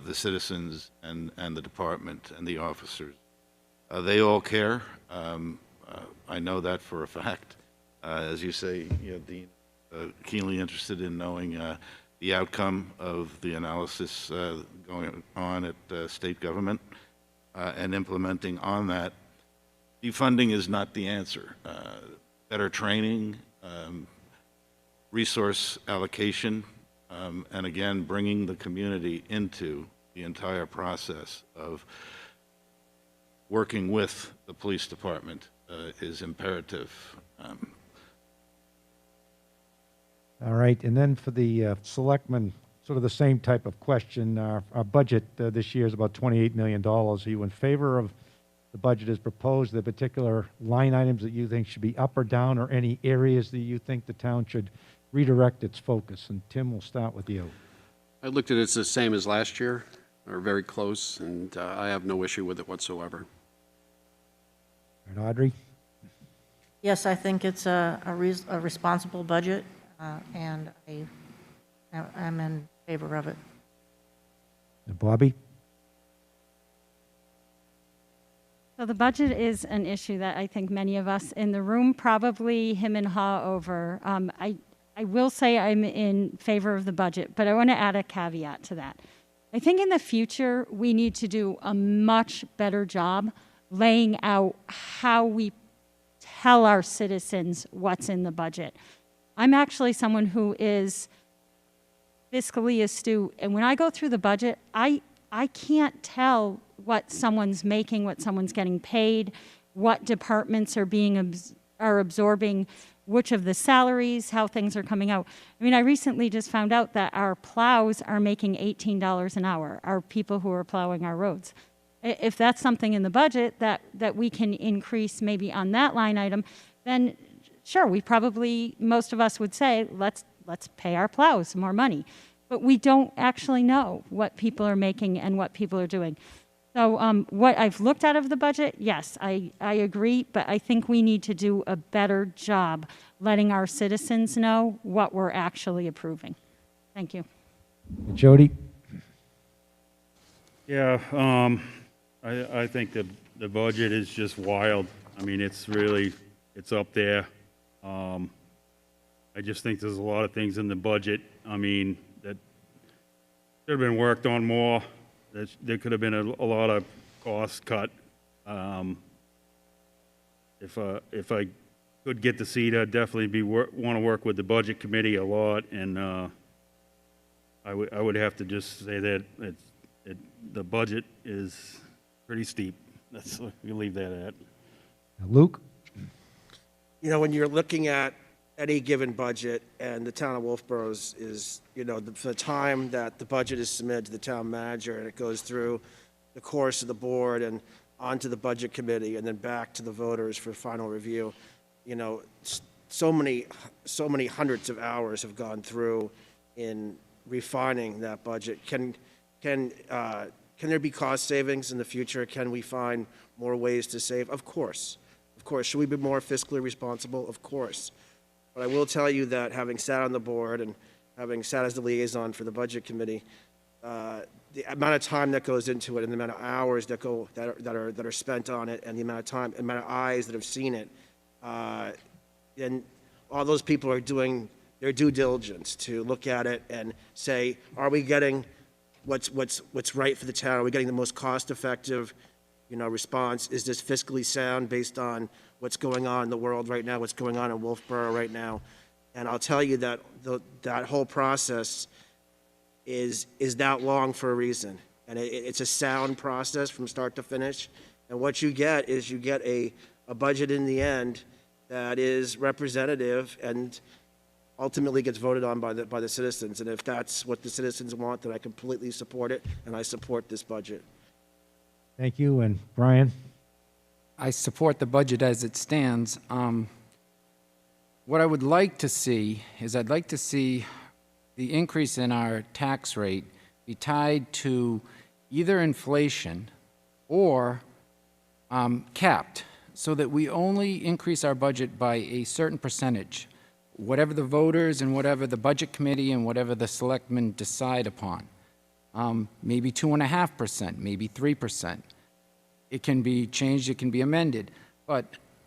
the citizens and the department and the officers. They all care. I know that for a fact. As you say, Dean, keenly interested in knowing the outcome of the analysis going on at state government and implementing on that. Defunding is not the answer. Better training, resource allocation, and again, bringing the community into the entire process of working with the police department is imperative. All right, and then for the selectmen, sort of the same type of question. Our budget this year is about $28 million. Are you in favor of the budget as proposed? The particular line items that you think should be up or down, or any areas that you think the town should redirect its focus? And Tim, we'll start with you. I looked at it, it's the same as last year, or very close, and I have no issue with it whatsoever. And Audrey? Yes, I think it's a responsible budget, and I'm in favor of it. And Bobby? So the budget is an issue that I think many of us in the room probably him and haw over. I will say I'm in favor of the budget, but I want to add a caveat to that. I think in the future, we need to do a much better job laying out how we tell our citizens what's in the budget. I'm actually someone who is fiscally astute, and when I go through the budget, I can't tell what someone's making, what someone's getting paid, what departments are absorbing which of the salaries, how things are coming out. I mean, I recently just found out that our plows are making $18 an hour, our people who are plowing our roads. If that's something in the budget that we can increase maybe on that line item, then sure, most of us would say, let's pay our plows more money. But we don't actually know what people are making and what people are doing. So what I've looked at of the budget, yes, I agree, but I think we need to do a better job letting our citizens know what we're actually approving. Thank you. Jody? Yeah, I think the budget is just wild. I mean, it's up there. I just think there's a lot of things in the budget, I mean, that should have been worked on more. There could have been a lot of costs cut. If I could get the seat, I'd definitely want to work with the budget committee a lot, and I would have to just say that the budget is pretty steep. We leave that at. Luke? You know, when you're looking at any given budget, and the town of Wolfeboro is the time that the budget is submitted to the town manager, and it goes through the course of the board and onto the budget committee, and then back to the voters for final review. So many hundreds of hours have gone through in refining that budget. Can there be cost savings in the future? Can we find more ways to save? Of course. Of course. Should we be more fiscally responsible? Of course. But I will tell you that having sat on the board and having sat as the liaison for the budget committee, the amount of time that goes into it and the amount of hours that are spent on it, and the amount of eyes that have seen it, and all those people are doing their due diligence to look at it and say, are we getting what's right for the town? Are we getting the most cost-effective, response? Is this fiscally sound based on what's going on in the world right now, what's going on in Wolfeboro right now? And I'll tell you that that whole process is that long for a reason. And it's a sound process from start to finish. And what you get is a budget in the end that is representative and ultimately gets voted on by the citizens. And if that's what the citizens want, then I completely support it, and I support this budget. Thank you. And Brian? I support the budget as it stands. What I would like to see is I'd like to see the increase in our tax rate be tied to either inflation or capped, so that we only increase our budget by a certain percentage, whatever the voters and whatever the budget committee and whatever the selectmen decide upon. Maybe 2.5%, maybe 3%. It can be changed, it can be amended. But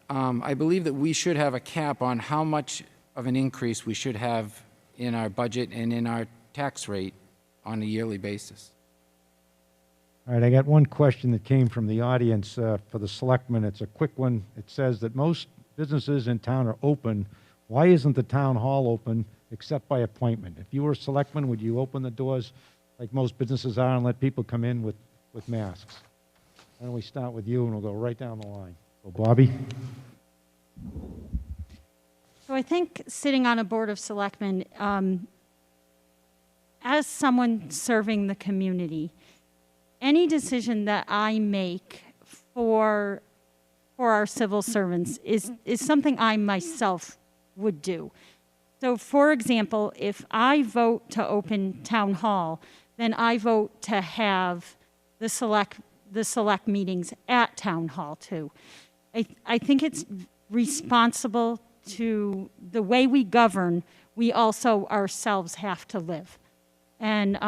I believe that we should have a cap on how much of an increase we should have in our budget and in our tax rate on a yearly basis. All right, I got one question that came from the audience for the selectmen. It's a quick one. It says that most businesses in town are open. Why isn't the town hall open except by appointment? If you were a selectman, would you open the doors like most businesses are and let people come in with masks? Why don't we start with you, and we'll go right down the line. So, Bobby? So I think sitting on a board of selectmen, as someone serving the community, any decision that I make for our civil servants is something I myself would do. So, for example, if I vote to open town hall, then I vote to have the select meetings at town hall too. I think it's responsible to the way we govern. We also ourselves have to live, and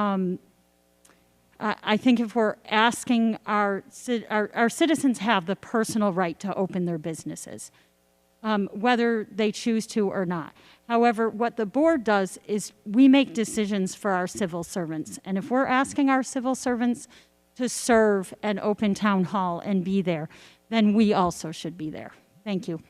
I think if we're asking our citizens have the personal right to open their businesses, whether they choose to or not. However, what the board does is we make decisions for our civil servants. And if we're asking our civil servants to serve and open town hall and be there, then we also should be there. Thank you.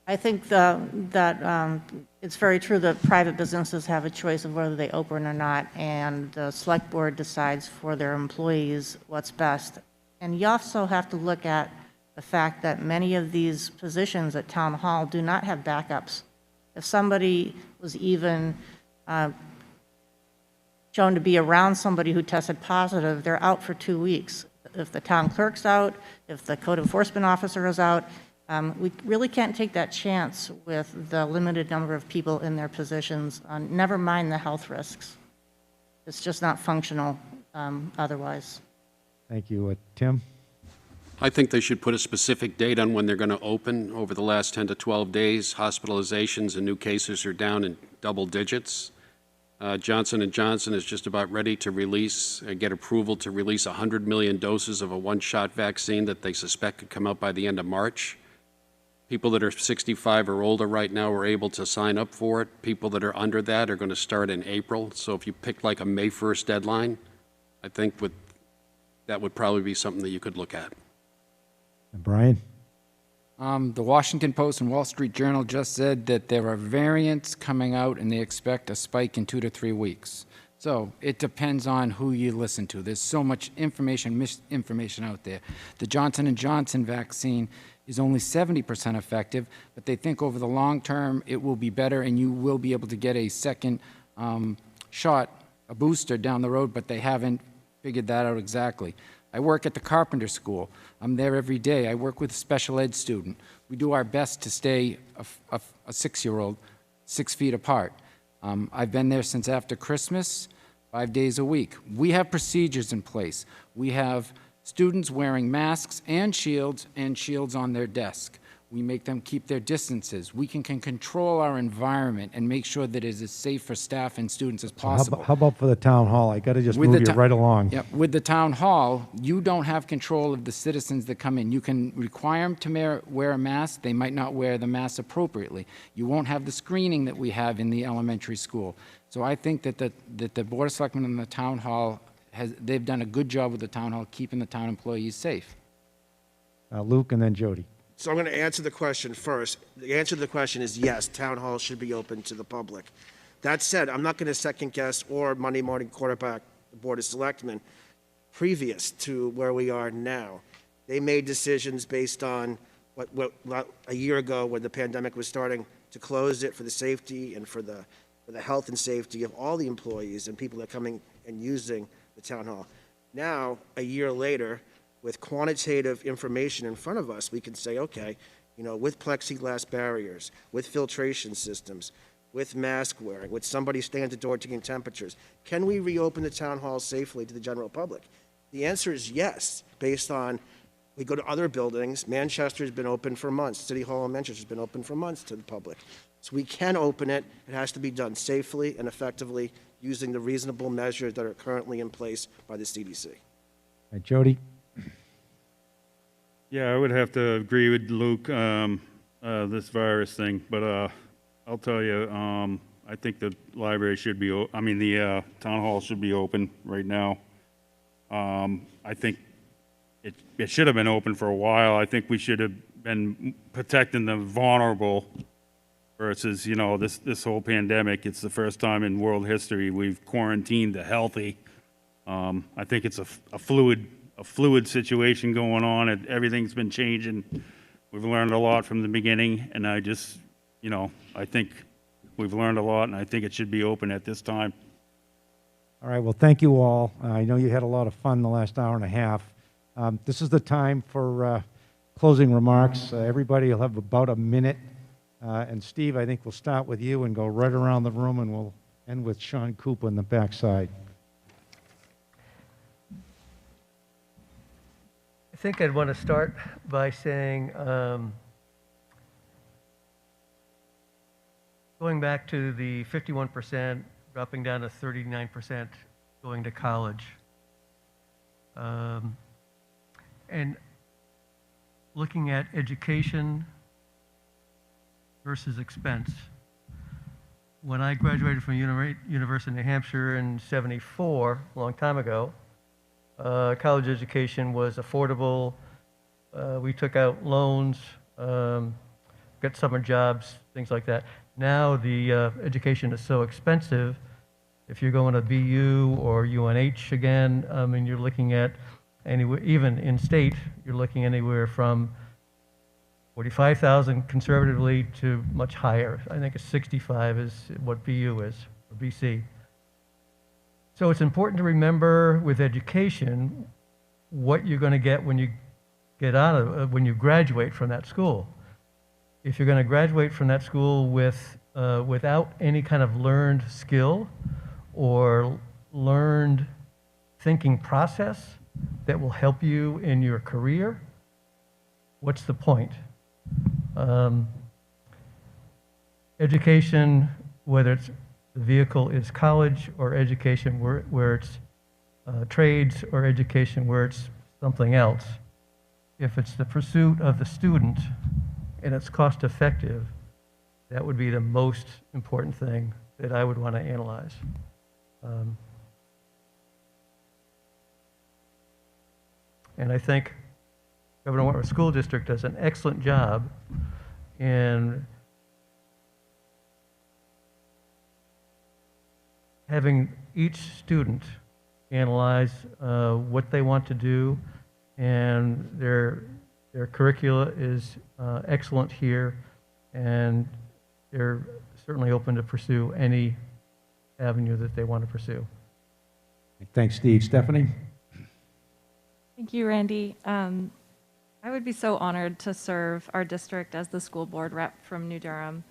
I think that it's very true that private businesses have a choice of whether they open or not, and the select board decides for their employees what's best. And you also have to look at the fact that many of these positions at town hall do not have backups. If somebody was even shown to be around somebody who tested positive, they're out for 2 weeks. If the town clerk's out, if the code enforcement officer is out, we really can't take that chance with the limited number of people in their positions, never mind the health risks. It's just not functional otherwise. Thank you. Tim? I think they should put a specific date on when they're going to open. Over the last 10 to 12 days, hospitalizations and new cases are down in double digits. Johnson & Johnson is just about ready to release, get approval to release 100 million doses of a one-shot vaccine that they suspect could come out by the end of March. People that are 65 or older right now are able to sign up for it. People that are under that are going to start in April. So if you pick like a May 1st deadline, I think that would probably be something that you could look at. And Brian? The Washington Post and Wall Street Journal just said that there are variants coming out and they expect a spike in 2 to 3 weeks. So it depends on who you listen to. There's so much information, misinformation out there. The Johnson & Johnson vaccine is only 70% effective, but they think over the long term it will be better and you will be able to get a second shot, a booster down the road, but they haven't figured that out exactly. I work at the Carpenter School. I'm there every day. I work with a special ed student. We do our best to stay a 6-year-old 6 feet apart. I've been there since after Christmas, 5 days a week. We have procedures in place. We have students wearing masks and shields on their desk. We make them keep their distances. We can control our environment and make sure that it is as safe for staff and students as possible. How about for the town hall? I got to just move you right along. Yeah, with the town hall, you don't have control of the citizens that come in. You can require them to wear a mask. They might not wear the mask appropriately. You won't have the screening that we have in the elementary school. So I think that the Board of Selectmen and the town hall, they've done a good job with the town hall keeping the town employees safe. Luke and then Jody. So I'm going to answer the question first. The answer to the question is yes, town hall should be open to the public. That said, I'm not going to second guess or Monday morning quarterback the Board of Selectmen previous to where we are now. They made decisions based on what a year ago when the pandemic was starting to close it for the safety and for the health and safety of all the employees and people that are coming and using the town hall. Now, a year later, with quantitative information in front of us, we can say, okay, with plexiglass barriers, with filtration systems, with mask wearing, with somebody staying at the door taking temperatures, can we reopen the town hall safely to the general public? The answer is yes, based on, we go to other buildings. Manchester's been open for months. City Hall in Manchester has been open for months to the public. So we can open it. It has to be done safely and effectively using the reasonable measures that are currently in place by the CDC. Jody? Yeah, I would have to agree with Luke, this virus thing, but I'll tell you, I think the library should be, the town hall should be open right now. I think it should have been open for a while. I think we should have been protecting the vulnerable versus, this whole pandemic. It's the first time in world history we've quarantined the healthy. I think it's a fluid situation going on, and everything's been changing. We've learned a lot from the beginning, and I think we've learned a lot, and I think it should be open at this time. All right, well, thank you all. I know you had a lot of fun the last hour and a half. This is the time for closing remarks. Everybody will have about a minute. And Steve, I think we'll start with you and go right around the room, and we'll end with Sean Cooper on the backside. I think I'd want to start by saying, going back to the 51%, dropping down to 39% going to college. And looking at education versus expense. When I graduated from University of New Hampshire in '74, a long time ago, college education was affordable. We took out loans, got summer jobs, things like that. Now the education is so expensive. If you're going to BU or UNH again, you're looking at anywhere, even in state, you're looking anywhere from $45,000 conservatively to much higher. I think it's 65 is what BU is, or BC. So it's important to remember with education what you're going to get when you get out of when you graduate from that school. If you're going to graduate from that school with without any kind of learned skill or learned thinking process that will help you in your career, what's the point? Education, whether it's the vehicle is college or education where it's trades or education where it's something else, if it's the pursuit of the student and it's cost effective, that would be the most important thing that I would want to analyze. And I think Governor Wentworth School District does an excellent job in having each student analyze what they want to do, and their curricula is excellent here, and they're certainly open to pursue any avenue that they want to pursue. Thanks, Steve. Stephanie? Thank you, Randy. I would be so honored to serve our district as the school board rep from New Durham.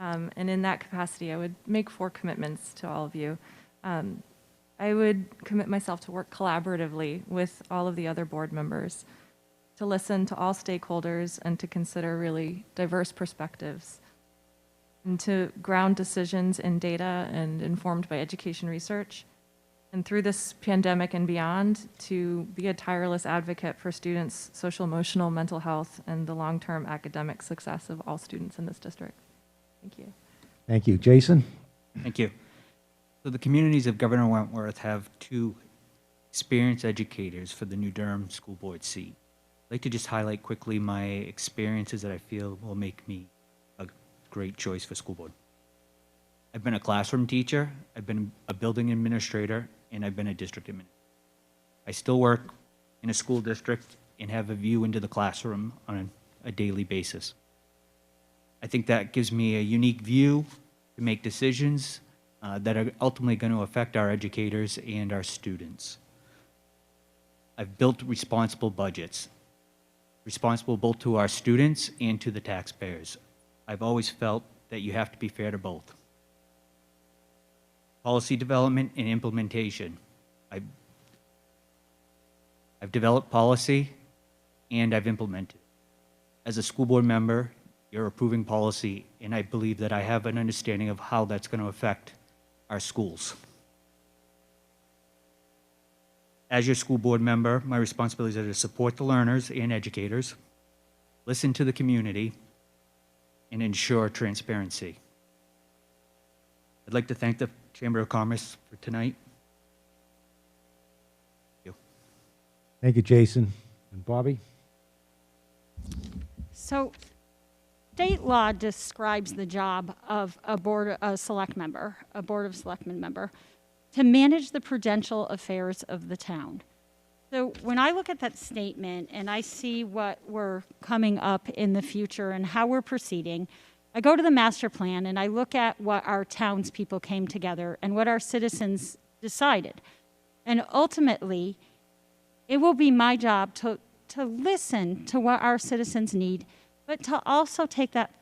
And in that capacity, I would make 4 commitments to all of you. I would commit myself to work collaboratively with all of the other board members, to listen to all stakeholders and to consider really diverse perspectives, and to ground decisions in data and informed by education research. And through this pandemic and beyond, to be a tireless advocate for students' social, emotional, mental health, and the long-term academic success of all students in this district. Thank you. Thank you. Jason? Thank you. So the communities of Governor Wentworth have 2 experienced educators for the New Durham School Board seat. I'd like to just highlight quickly my experiences that I feel will make me a great choice for school board. I've been a classroom teacher, I've been a building administrator, and I've been a district administrator. I still work in a school district and have a view into the classroom on a daily basis. I think that gives me a unique view to make decisions that are ultimately going to affect our educators and our students. I've built responsible budgets, responsible both to our students and to the taxpayers. I've always felt that you have to be fair to both. Policy development and implementation. I've developed policy and I've implemented. As a school board member, you're approving policy, and I believe that I have an understanding of how that's going to affect our schools. As your school board member, my responsibilities are to support the learners and educators, listen to the community, and ensure transparency. I'd like to thank the Chamber of Commerce for tonight. Thank you. Thank you, Jason. And Bobby? So, state law describes the job of a board of selectmen member, to manage the prudential affairs of the town. So when I look at that statement and I see what we're coming up in the future and how we're proceeding, I go to the master plan and I look at what our townspeople came together and what our citizens decided. And ultimately, it will be my job to listen to what our citizens need, but to also take that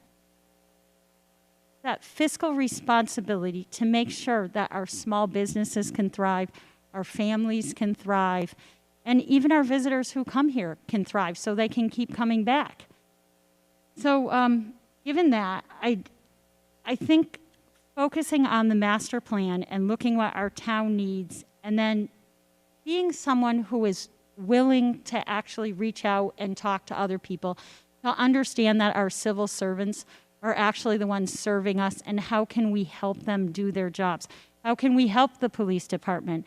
fiscal responsibility to make sure that our small businesses can thrive, our families can thrive, and even our visitors who come here can thrive so they can keep coming back. So given that, I think focusing on the master plan and looking what our town needs, and then being someone who is willing to actually reach out and talk to other people, to understand that our civil servants are actually the ones serving us, and how can we help them do their jobs? How can we help the police department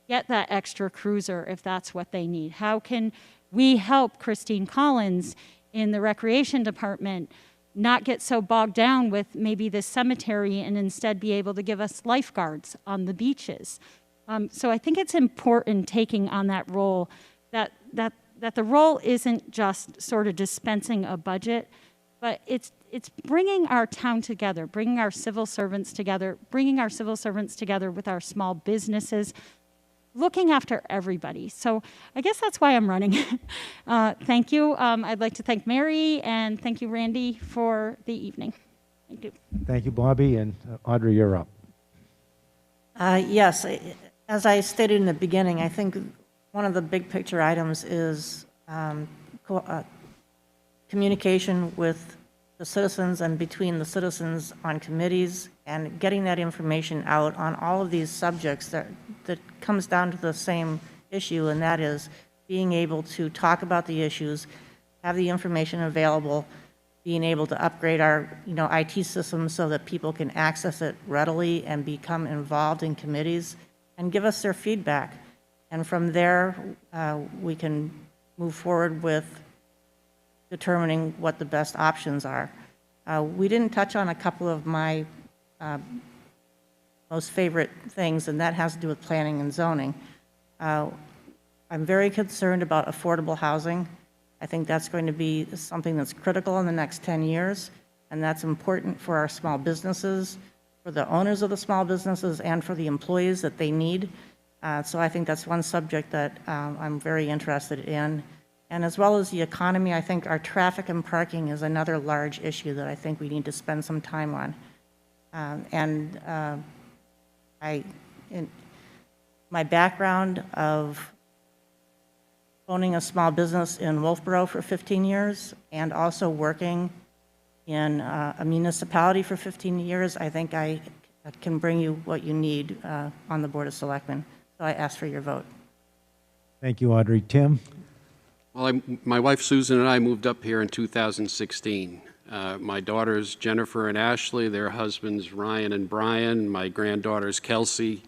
get that extra cruiser if that's what they need? How can we help Christine Collins in the recreation department not get so bogged down with maybe this cemetery and instead be able to give us lifeguards on the beaches? So I think it's important taking on that role, that the role isn't just sort of dispensing a budget, but it's bringing our town together, bringing our civil servants together with our small businesses, looking after everybody. So I guess that's why I'm running. Thank you. I'd like to thank Mary and thank you, Randy, for the evening. Thank you. Thank you, Bobby, and Audrey, you're up. Yes, as I stated in the beginning, I think one of the big picture items is communication with the citizens and between the citizens on committees and getting that information out on all of these subjects that comes down to the same issue, and that is being able to talk about the issues, have the information available, being able to upgrade our, IT systems so that people can access it readily and become involved in committees and give us their feedback. And from there, we can move forward with determining what the best options are. We didn't touch on a couple of my most favorite things, and that has to do with planning and zoning. I'm very concerned about affordable housing. I think that's going to be something that's critical in the next 10 years, and that's important for our small businesses, for the owners of the small businesses, and for the employees that they need. So I think that's one subject that I'm very interested in. And as well as the economy, I think our traffic and parking is another large issue that I think we need to spend some time on. In my background of owning a small business in Wolfeboro for 15 years and also working in a municipality for 15 years, I think I can bring you what you need on the Board of Selectmen. So I ask for your vote. Thank you, Audrey. Tim? Well, my wife Susan and I moved up here in 2016. My daughters Jennifer and Ashley, their husbands Ryan and Brian, my granddaughters Kelsey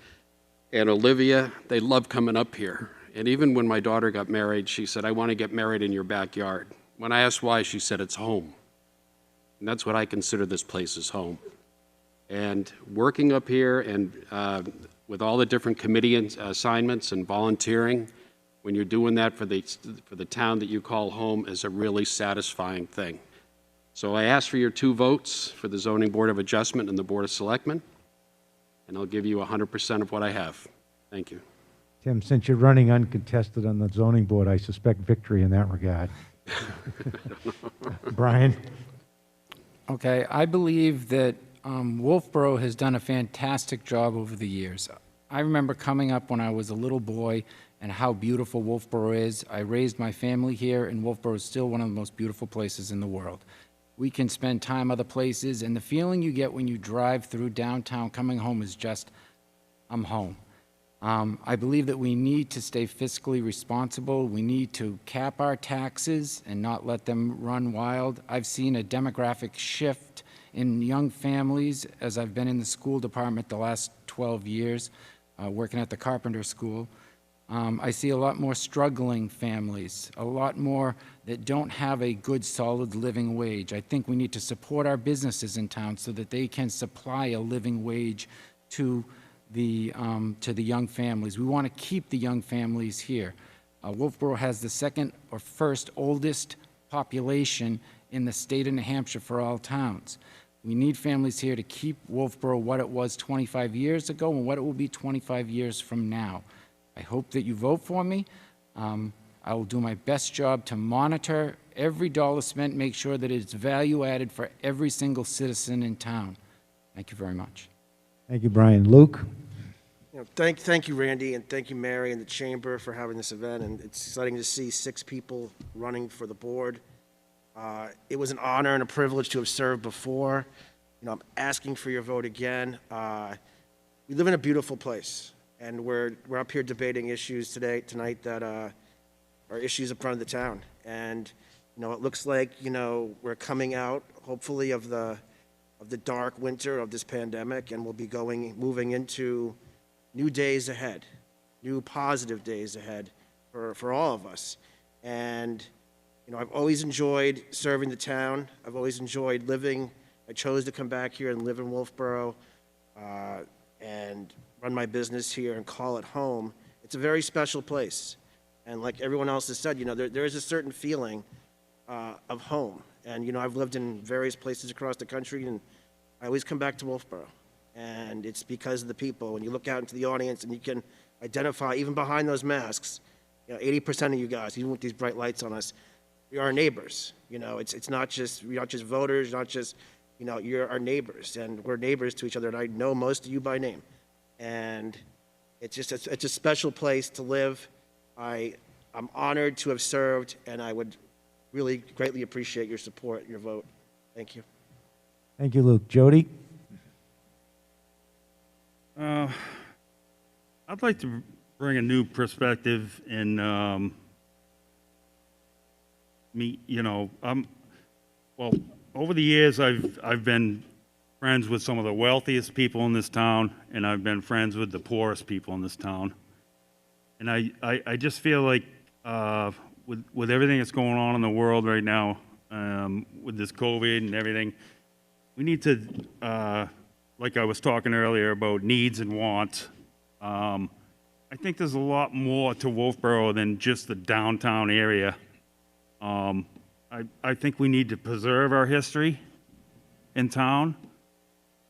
and Olivia, they love coming up here. And even when my daughter got married, she said, "I want to get married in your backyard." When I asked why, she said, "It's home." And that's what I consider this place is home. And working up here and with all the different committee assignments and volunteering, when you're doing that for the town that you call home, is a really satisfying thing. So I ask for your 2 votes for the Zoning Board of Adjustment and the Board of Selectmen, and I'll give you 100% of what I have. Thank you. Tim, since you're running uncontested on the zoning board, I suspect victory in that regard. Brian? Okay, I believe that Wolfeboro has done a fantastic job over the years. I remember coming up when I was a little boy and how beautiful Wolfeboro is. I raised my family here, and Wolfeboro is still one of the most beautiful places in the world. We can spend time other places, and the feeling you get when you drive through downtown coming home is just, I'm home. I believe that we need to stay fiscally responsible. We need to cap our taxes and not let them run wild. I've seen a demographic shift in young families as I've been in the school department the last 12 years, working at the Carpenter School. I see a lot more struggling families, a lot more that don't have a good, solid living wage. I think we need to support our businesses in town so that they can supply a living wage to the young families. We want to keep the young families here. Wolfeboro has the second or first oldest population in the state of New Hampshire for all towns. We need families here to keep Wolfeboro what it was 25 years ago and what it will be 25 years from now. I hope that you vote for me. I will do my best job to monitor every dollar spent, make sure that it's value added for every single citizen in town. Thank you very much. Thank you, Brian. Luke? Thank you, Randy, and thank you, Mary, and the Chamber for having this event. And it's exciting to see 6 people running for the board. It was an honor and a privilege to have served before. I'm asking for your vote again. We live in a beautiful place, and we're up here debating issues tonight that are issues in front of the town. And it looks like we're coming out, hopefully, of the dark winter of this pandemic, and we'll be moving into new days ahead, new positive days ahead for all of us. And I've always enjoyed serving the town. I've always enjoyed living. I chose to come back here and live in Wolfeboro and run my business here and call it home. It's a very special place. And like everyone else has said, there is a certain feeling of home. And, I've lived in various places across the country, and I always come back to Wolfeboro. And it's because of the people. When you look out into the audience and you can identify, even behind those masks, 80% of you guys, even with these bright lights on us, we are neighbors. It's not just, we're not just voters, not just, you're our neighbors, and we're neighbors to each other, and I know most of you by name. And it's a special place to live. I'm honored to have served, and I would really greatly appreciate your support, your vote. Thank you. Thank you, Luke. Jody? I'd like to bring a new perspective and well, over the years I've been friends with some of the wealthiest people in this town, and I've been friends with the poorest people in this town. And I just feel like with everything that's going on in the world right now, with this COVID and everything, we need to, like I was talking earlier about needs and wants, I think there's a lot more to Wolfeboro than just the downtown area. I think we need to preserve our history in town,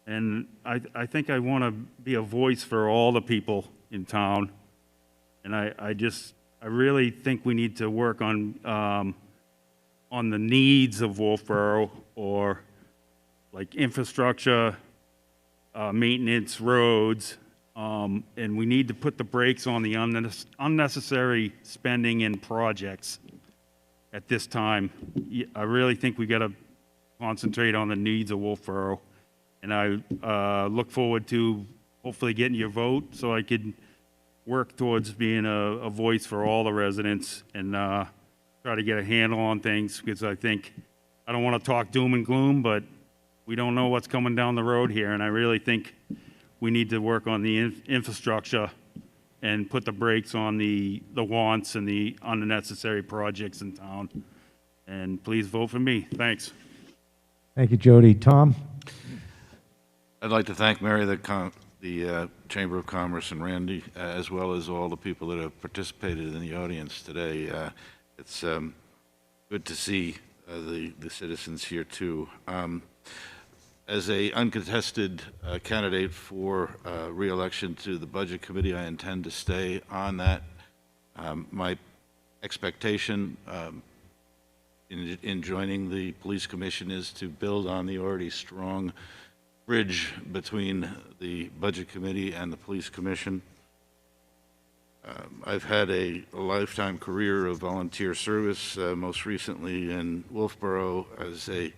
and I think I want to be a voice for all the people in town. And I really think we need to work on the needs of Wolfeboro, or like infrastructure, maintenance, roads, and we need to put the brakes on the unnecessary spending in projects at this time. I really think we got to concentrate on the needs of Wolfeboro, and I look forward to hopefully getting your vote so I could work towards being a voice for all the residents and try to get a handle on things, because I don't want to talk doom and gloom, but we don't know what's coming down the road here, and I really think we need to work on the infrastructure and put the brakes on the wants and the unnecessary projects in town. And please vote for me. Thanks. Thank you, Jody. Tom? I'd like to thank Mary, the Chamber of Commerce, and Randy, as well as all the people that have participated in the audience today. It's good to see the citizens here too. As a uncontested candidate for re-election to the Budget Committee, I intend to stay on that. My expectation in joining the Police Commission is to build on the already strong bridge between the Budget Committee and the Police Commission. I've had a lifetime career of volunteer service, most recently in Wolfeboro as a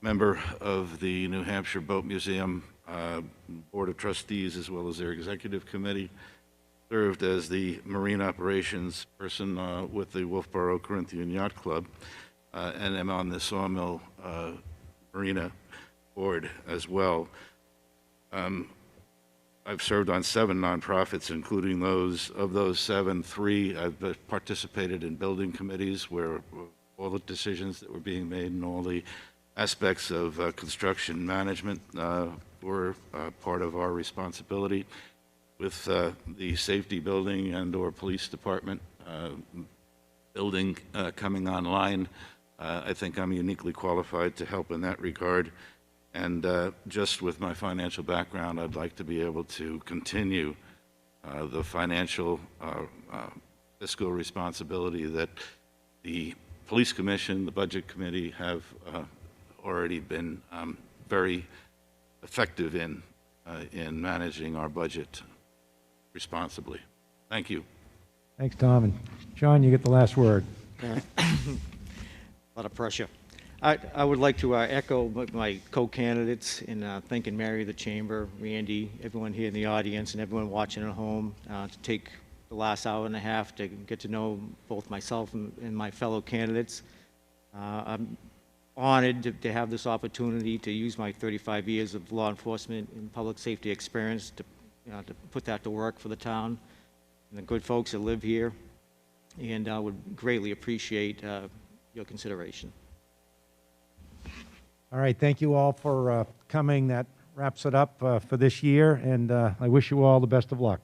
member of the New Hampshire Boat Museum Board of Trustees, as well as their executive committee. Served as the marine operations person with the Wolfeboro Corinthian Yacht Club, and am on the Sawmill Marina board as well. I've served on 7 nonprofits, including of those 7, 3 I've participated in building committees where all the decisions that were being made and all the aspects of construction management were part of our responsibility. With the safety building and/or police department building coming online, I think I'm uniquely qualified to help in that regard. And just with my financial background, I'd like to be able to continue the financial fiscal responsibility that the Police Commission, the Budget Committee have already been very effective in managing our budget responsibly. Thank you. Thanks, Tom. And Sean, you get the last word. A lot of pressure. I would like to echo my co-candidates in thanking Mary, the Chamber, Randy, everyone here in the audience, and everyone watching at home to take the last hour and a half to get to know both myself and my fellow candidates. I'm honored to have this opportunity to use my 35 years of law enforcement and public safety experience to put that to work for the town and the good folks that live here, and I would greatly appreciate your consideration. All right, thank you all for coming. That wraps it up for this year, and I wish you all the best of luck.